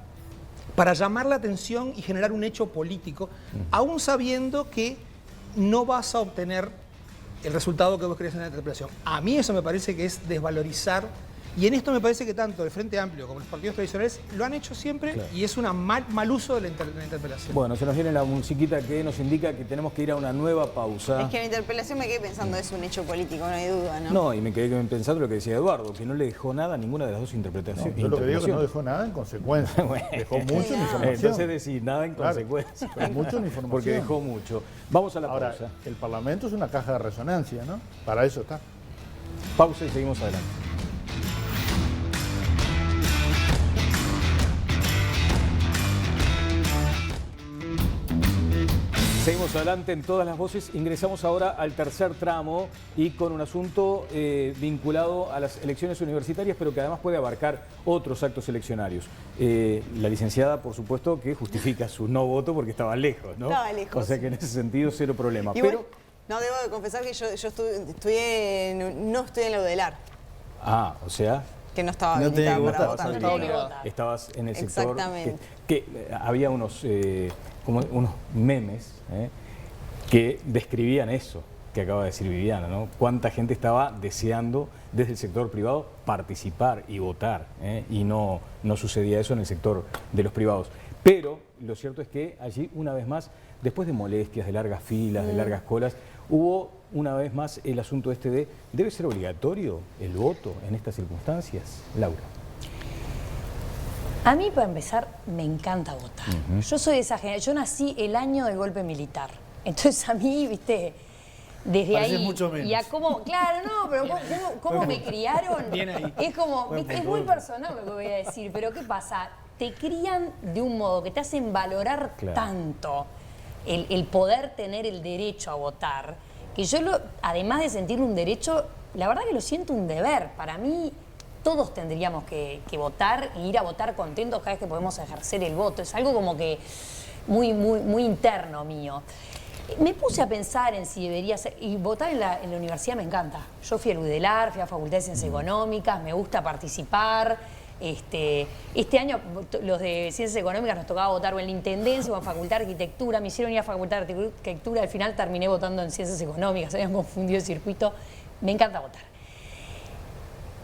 [SPEAKER 5] para llamar la atención y generar un hecho político, aún sabiendo que no vas a obtener el resultado que vos querés en la interpelación. A mí eso me parece que es desvalorizar, y en esto me parece que tanto el Frente Amplio como los partidos tradicionales lo han hecho siempre, y es un mal uso de la interpelación.
[SPEAKER 1] Bueno, se nos viene la musiquita que nos indica que tenemos que ir a una nueva pausa.
[SPEAKER 2] Es que la interpelación me quedé pensando, es un hecho político, no hay duda, ¿no?
[SPEAKER 1] No, y me quedé pensando lo que decía Eduardo, que no le dejó nada a ninguna de las dos interpretaciones.
[SPEAKER 3] Yo lo que digo es que no dejó nada en consecuencia.
[SPEAKER 1] Bueno,
[SPEAKER 3] dejó mucho en información.
[SPEAKER 1] Entonces decir nada en consecuencia.
[SPEAKER 3] Mucho en información.
[SPEAKER 1] Porque dejó mucho. Vamos a la
[SPEAKER 3] Ahora,
[SPEAKER 1] pausa.
[SPEAKER 3] el Parlamento es una caja de resonancia, ¿no? Para eso está.
[SPEAKER 1] Pausa y seguimos adelante. Seguimos adelante en todas las voces. Ingresamos ahora al tercer tramo y con un asunto vinculado a las elecciones universitarias, pero que además puede abarcar otros actos eleccionarios. La licenciada, por supuesto, que justifica su no voto porque estaba lejos, ¿no?
[SPEAKER 2] Estaba lejos.
[SPEAKER 1] O sea que en ese sentido, cero problema.
[SPEAKER 2] Igual, pero no, debo de confesar que yo no estudié en la UDELAR.
[SPEAKER 1] Ah, o sea...
[SPEAKER 2] Que no estaba habilitada para
[SPEAKER 1] votar. Estabas en el sector...
[SPEAKER 2] Exactamente.
[SPEAKER 1] Que había unos memes que describían eso que acaba de decir Viviana, ¿no? Cuánta gente estaba deseando desde el sector privado participar y votar, y no sucedía eso en el sector de los privados. Pero lo cierto es que allí, una vez más, después de molestias, de largas filas, de largas colas, hubo una vez más el asunto este de, ¿debe ser obligatorio el voto en estas circunstancias? Laura.
[SPEAKER 4] A mí, para empezar, me encanta votar. Yo soy de esa generación, yo nací el año del golpe militar. Entonces a mí, viste, desde
[SPEAKER 6] parece
[SPEAKER 4] ahí...
[SPEAKER 6] mucho menos.
[SPEAKER 4] Y a cómo, claro, no, pero cómo me criaron,
[SPEAKER 5] Bien ahí.
[SPEAKER 4] es como, ¿viste? Es muy personal lo que voy a decir, pero ¿qué pasa? Te crían de un modo que te hacen valorar tanto el poder tener el derecho a votar, que yo, además de sentir un derecho, la verdad que lo siento un deber. Para mí, todos tendríamos que votar e ir a votar contentos cada vez que podemos ejercer el voto. Es algo como que muy interno mío. Me puse a pensar en si debería ser, y votar en la universidad me encanta. Yo fui al UDELAR, fui a Facultad de Ciencias Económicas, me gusta participar. Este año los de Ciencias Económicas nos tocaba votar o en la Intendencia o en Facultad de Arquitectura. Me hicieron ir a Facultad de Arquitectura, al final terminé votando en Ciencias Económicas, habían confundido el circuito. Me encanta votar.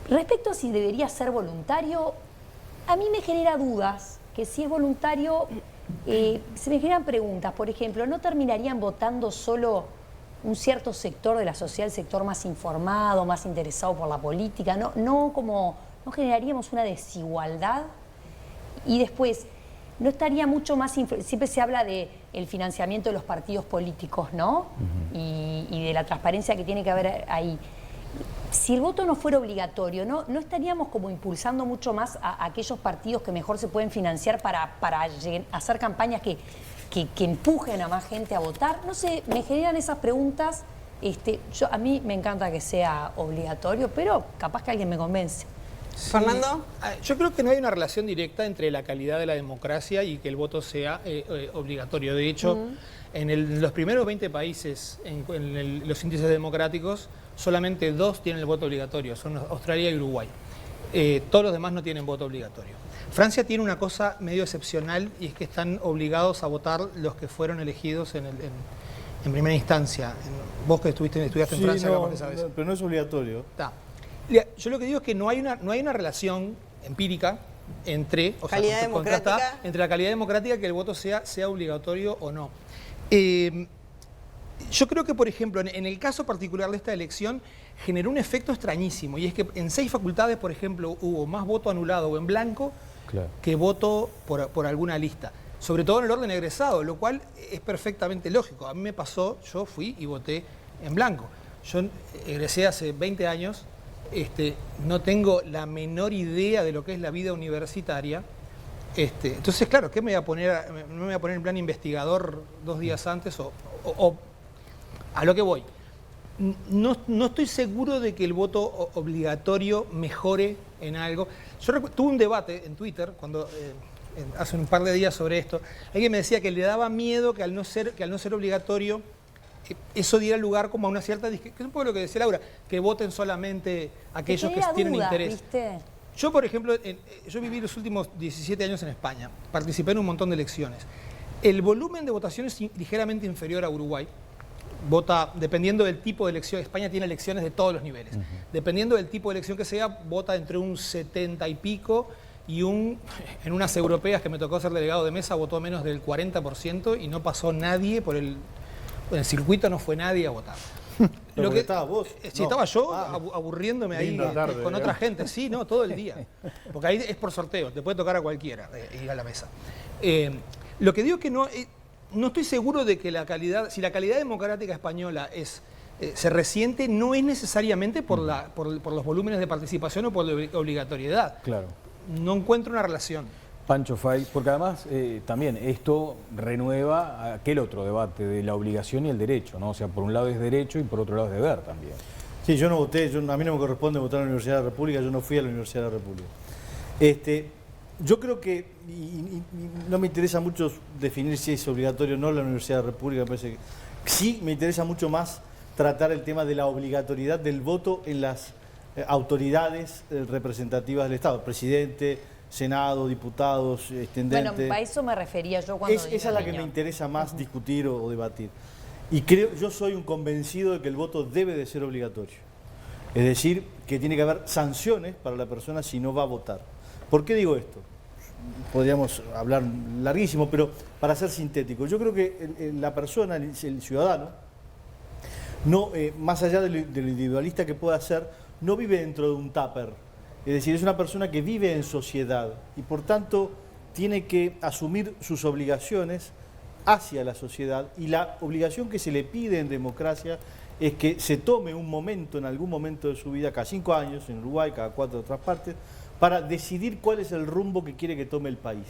[SPEAKER 4] Respecto a si debería ser voluntario, a mí me genera dudas, que si es voluntario, se me generan preguntas. Por ejemplo, ¿no terminarían votando solo un cierto sector de la sociedad, el sector más informado, más interesado por la política? ¿No generaríamos una desigualdad? Y después, ¿no estaría mucho más... Siempre se habla del financiamiento de los partidos políticos, ¿no? Y de la transparencia que tiene que haber ahí. Si el voto no fuera obligatorio, ¿no estaríamos como impulsando mucho más a aquellos partidos que mejor se pueden financiar para hacer campañas que empujen a más gente a votar? No sé, me generan esas preguntas. A mí me encanta que sea obligatorio, pero capaz que alguien me convence.
[SPEAKER 2] Sí. ¿Fernando?
[SPEAKER 5] Yo creo que no hay una relación directa entre la calidad de la democracia y que el voto sea obligatorio. De hecho, en los primeros 20 países, en los índices democráticos, solamente 2 tienen el voto obligatorio, son Australia y Uruguay. Todos los demás no tienen voto obligatorio. Francia tiene una cosa medio excepcional y es que están obligados a votar los que fueron elegidos en primera instancia. Vos que estudiaste en Francia,
[SPEAKER 6] no,
[SPEAKER 5] que sabes.
[SPEAKER 6] pero no es obligatorio.
[SPEAKER 5] Yo lo que digo es que no hay una relación empírica entre, entre la calidad democrática y que el voto sea obligatorio o no. Yo creo que, por ejemplo, en el caso particular de esta elección, generó un efecto extrañísimo, y es que en 6 facultades, por ejemplo, hubo más voto anulado o en blanco que voto por alguna lista, sobre todo en el orden egresado, lo cual es perfectamente lógico. A mí me pasó, yo fui y voté en blanco. Yo egresé hace 20 años, no tengo la menor idea de lo que es la vida universitaria. Entonces, claro, ¿qué me voy a poner? ¿No me voy a poner en plan investigador 2 días antes? O a lo que voy. No estoy seguro de que el voto obligatorio mejore en algo. Yo tuve un debate en Twitter hace un par de días sobre esto. Alguien me decía que le daba miedo que al no ser obligatorio, eso diera lugar como a una cierta... Que es un poco lo que decía Laura, que voten solamente aquellos que tienen interés.
[SPEAKER 4] ¿Viste?
[SPEAKER 5] Yo, por ejemplo, yo viví los últimos 17 años en España, participé en un montón de elecciones. El volumen de votación es ligeramente inferior a Uruguay. Vota, dependiendo del tipo de elección, España tiene elecciones de todos los niveles. Dependiendo del tipo de elección que sea, vota entre un 70 y pico y en unas europeas que me tocó ser delegado de mesa, votó menos del 40% y no pasó nadie por el circuito, no fue nadie a votar.
[SPEAKER 6] Lo que estabas vos.
[SPEAKER 5] Sí, estaba yo aburriéndome ahí con otra gente, sí, no, todo el día. Porque ahí es por sorteo, te puede tocar a cualquiera ir a la mesa. Lo que digo es que no estoy seguro de que si la calidad democrática española se resiente, no es necesariamente por los volúmenes de participación o por la obligatoriedad.
[SPEAKER 1] Claro.
[SPEAKER 5] No encuentro una relación.
[SPEAKER 1] Pancho Fay, porque además también esto renueva aquel otro debate de la obligación y el derecho, ¿no? O sea, por un lado es derecho y por otro lado es deber también.
[SPEAKER 6] Sí, yo no voté, a mí no me corresponde votar en la Universidad de la República, yo no fui a la Universidad de la República. Yo creo que, y no me interesa mucho definir si es obligatorio o no la Universidad de la República, me parece que sí me interesa mucho más tratar el tema de la obligatoriedad del voto en las autoridades representativas del Estado, presidente, Senado, diputados, intendentes.
[SPEAKER 4] Bueno, a eso me refería yo cuando
[SPEAKER 6] esa es la que me interesa más discutir o debatir. Y yo soy un convencido de que el voto debe de ser obligatorio. Es decir, que tiene que haber sanciones para la persona si no va a votar. ¿Por qué digo esto? Podríamos hablar larguísimo, pero para ser sintético, yo creo que la persona, el ciudadano, no, más allá de lo individualista que pueda ser, no vive dentro de un tupper. Es decir, es una persona que vive en sociedad y por tanto tiene que asumir sus obligaciones hacia la sociedad, y la obligación que se le pide en democracia es que se tome un momento, en algún momento de su vida, cada 5 años en Uruguay, cada 4 en otras partes, para decidir cuál es el rumbo que quiere que tome el país.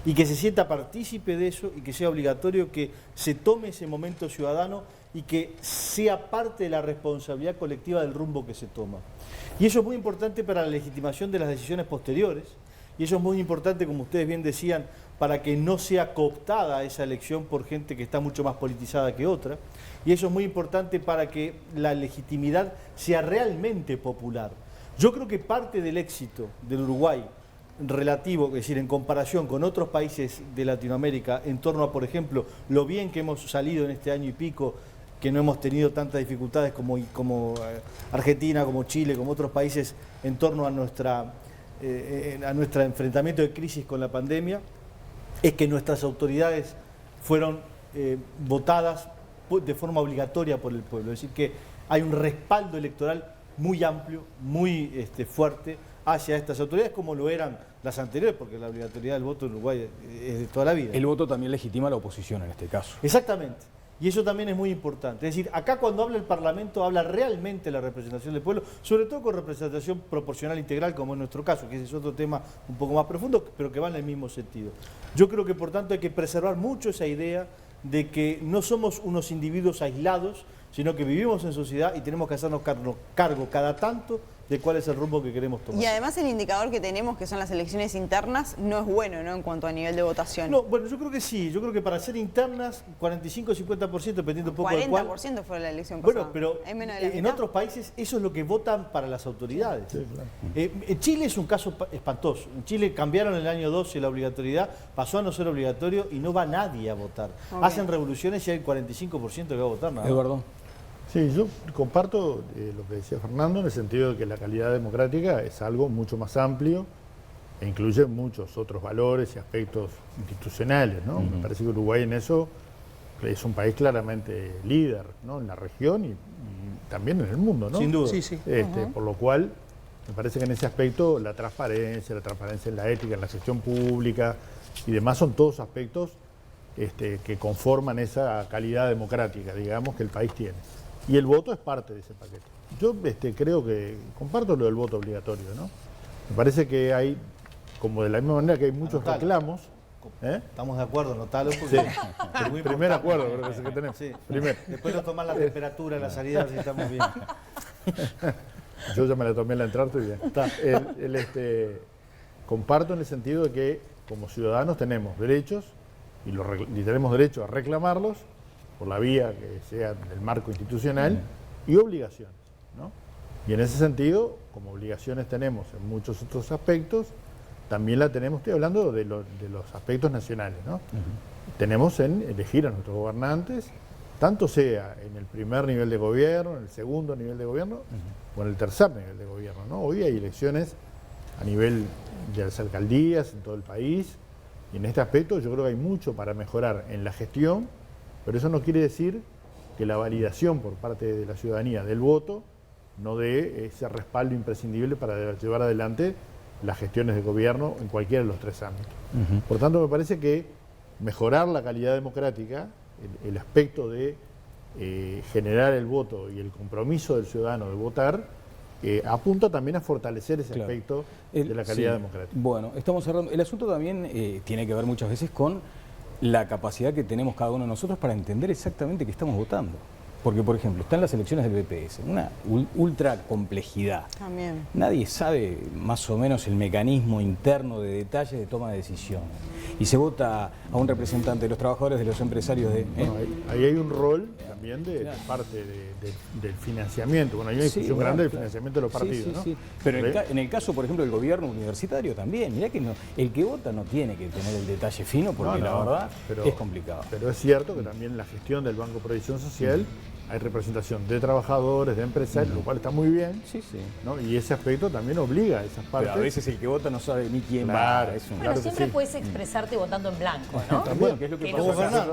[SPEAKER 6] y que se sienta partícipe de eso y que sea obligatorio que se tome ese momento ciudadano y que sea parte de la responsabilidad colectiva del rumbo que se toma. Y eso es muy importante para la legitimación de las decisiones posteriores, y eso es muy importante, como ustedes bien decían, para que no sea cooptada esa elección por gente que está mucho más politizada que otra, y eso es muy importante para que la legitimidad sea realmente popular. Yo creo que parte del éxito del Uruguay relativo, es decir, en comparación con otros países de Latinoamérica, en torno a, por ejemplo, lo bien que hemos salido en este año y pico, que no hemos tenido tantas dificultades como Argentina, como Chile, como otros países, en torno a nuestro enfrentamiento de crisis con la pandemia, es que nuestras autoridades fueron votadas de forma obligatoria por el pueblo. Es decir, que hay un respaldo electoral muy amplio, muy fuerte hacia estas autoridades, como lo eran las anteriores, porque la obligatoriedad del voto en Uruguay es de toda la vida.
[SPEAKER 1] El voto también legitima a la oposición en este caso.
[SPEAKER 6] Exactamente. Y eso también es muy importante. Es decir, acá cuando habla el Parlamento, habla realmente la representación del pueblo, sobre todo con representación proporcional integral, como en nuestro caso, que ese es otro tema un poco más profundo, pero que va en el mismo sentido. Yo creo que, por tanto, hay que preservar mucho esa idea de que no somos unos individuos aislados, sino que vivimos en sociedad y tenemos que hacernos cargo cada tanto de cuál es el rumbo que queremos tomar.
[SPEAKER 2] Y además el indicador que tenemos, que son las elecciones internas, no es bueno, ¿no?, en cuanto a nivel de votación.
[SPEAKER 6] No, bueno, yo creo que sí. Yo creo que para ser internas, 45-50%, dependiendo un poco de cuál.
[SPEAKER 2] 40% fue la elección pasada.
[SPEAKER 6] Bueno, pero en otros países eso es lo que votan para las autoridades. Sí, claro. Chile es un caso espantoso. En Chile cambiaron en el año 12 la obligatoriedad, pasó a no ser obligatorio y no va nadie a votar. Okay. Hacen revoluciones y hay el 45% que va a votar. Nada.
[SPEAKER 1] Eduardo.
[SPEAKER 3] Sí, yo comparto lo que decía Fernando, en el sentido de que la calidad democrática es algo mucho más amplio e incluye muchos otros valores y aspectos institucionales, ¿no? Me parece que Uruguay en eso es un país claramente líder, ¿no?, en la región y también en el mundo, ¿no?
[SPEAKER 6] Sin duda.
[SPEAKER 5] Sí, sí.
[SPEAKER 3] Por lo cual, me parece que en ese aspecto la transparencia en la ética, en la gestión pública y demás son todos aspectos que conforman esa calidad democrática, digamos, que el país tiene. Y el voto es parte de ese paquete. Yo creo que comparto lo del voto obligatorio, ¿no? Me parece que hay, como de la misma manera que hay muchos reclamos.
[SPEAKER 6] Estamos de acuerdo, notalo. Porque
[SPEAKER 3] sí. Primer acuerdo, creo que es el que tenemos.
[SPEAKER 6] Sí. Después nos tomar la temperatura, la salida, si estamos bien.
[SPEAKER 3] Yo ya me la tomé en la entrada, estoy bien. Comparto en el sentido de que como ciudadanos tenemos derechos y tenemos derecho a reclamarlos por la vía que sea del marco institucional y obligaciones, ¿no? Y en ese sentido, como obligaciones tenemos en muchos otros aspectos, también la tenemos, estoy hablando de los aspectos nacionales, ¿no? Tenemos en elegir a nuestros gobernantes, tanto sea en el primer nivel de gobierno, en el segundo nivel de gobierno o en el tercer nivel de gobierno, ¿no? Hoy hay elecciones a nivel de las alcaldías en todo el país y en este aspecto yo creo que hay mucho para mejorar en la gestión. Pero eso no quiere decir que la validación por parte de la ciudadanía del voto no dé ese respaldo imprescindible para llevar adelante las gestiones de gobierno en cualquiera de los tres ámbitos. Por tanto, me parece que mejorar la calidad democrática, el aspecto de generar el voto y el compromiso del ciudadano de votar, apunta también a fortalecer ese aspecto de la calidad democrática.
[SPEAKER 1] Bueno, estamos cerrando. El asunto también tiene que ver muchas veces con la capacidad que tenemos cada uno de nosotros para entender exactamente qué estamos votando. Porque, por ejemplo, están las elecciones del BPS, una ultra complejidad. También. Nadie sabe más o menos el mecanismo interno de detalles de toma de decisiones. Y se vota a un representante de los trabajadores, de los empresarios.
[SPEAKER 3] Bueno, ahí hay un rol también de parte del financiamiento. Bueno, hay una discusión grande del financiamiento de los partidos, ¿no?
[SPEAKER 1] Pero en el caso, por ejemplo, del gobierno universitario también. Mirá que el que vota no tiene que tener el detalle fino, porque la verdad es complicado.
[SPEAKER 3] Pero es cierto que también en la gestión del Banco de Previsión Social hay representación de trabajadores, de empresarios, lo cual está muy bien, ¿no? Y ese aspecto también obliga a esas partes.
[SPEAKER 1] Pero a veces el que vota no sabe ni quién va.
[SPEAKER 4] Bueno, siempre puedes expresarte votando en blanco, ¿no?
[SPEAKER 1] También, ¿qué es lo que pasó acá?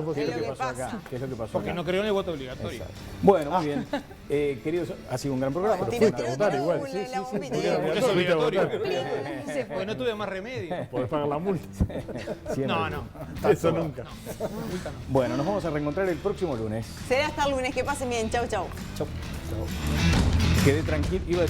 [SPEAKER 5] Porque no creo en el voto obligatorio.
[SPEAKER 1] Exacto. Bueno, muy bien. Queridos, ha sido un gran programa.
[SPEAKER 3] Pero fuiste a votar igual.
[SPEAKER 5] Porque es obligatorio. Porque no tuve más remedio.
[SPEAKER 3] Podés pagar la multa.
[SPEAKER 5] No.
[SPEAKER 3] Eso nunca.
[SPEAKER 1] Bueno, nos vamos a reencontrar el próximo lunes.
[SPEAKER 2] Será hasta el lunes. Que pasen bien. Chau, chau.
[SPEAKER 1] Chau. Quedé tranquilo.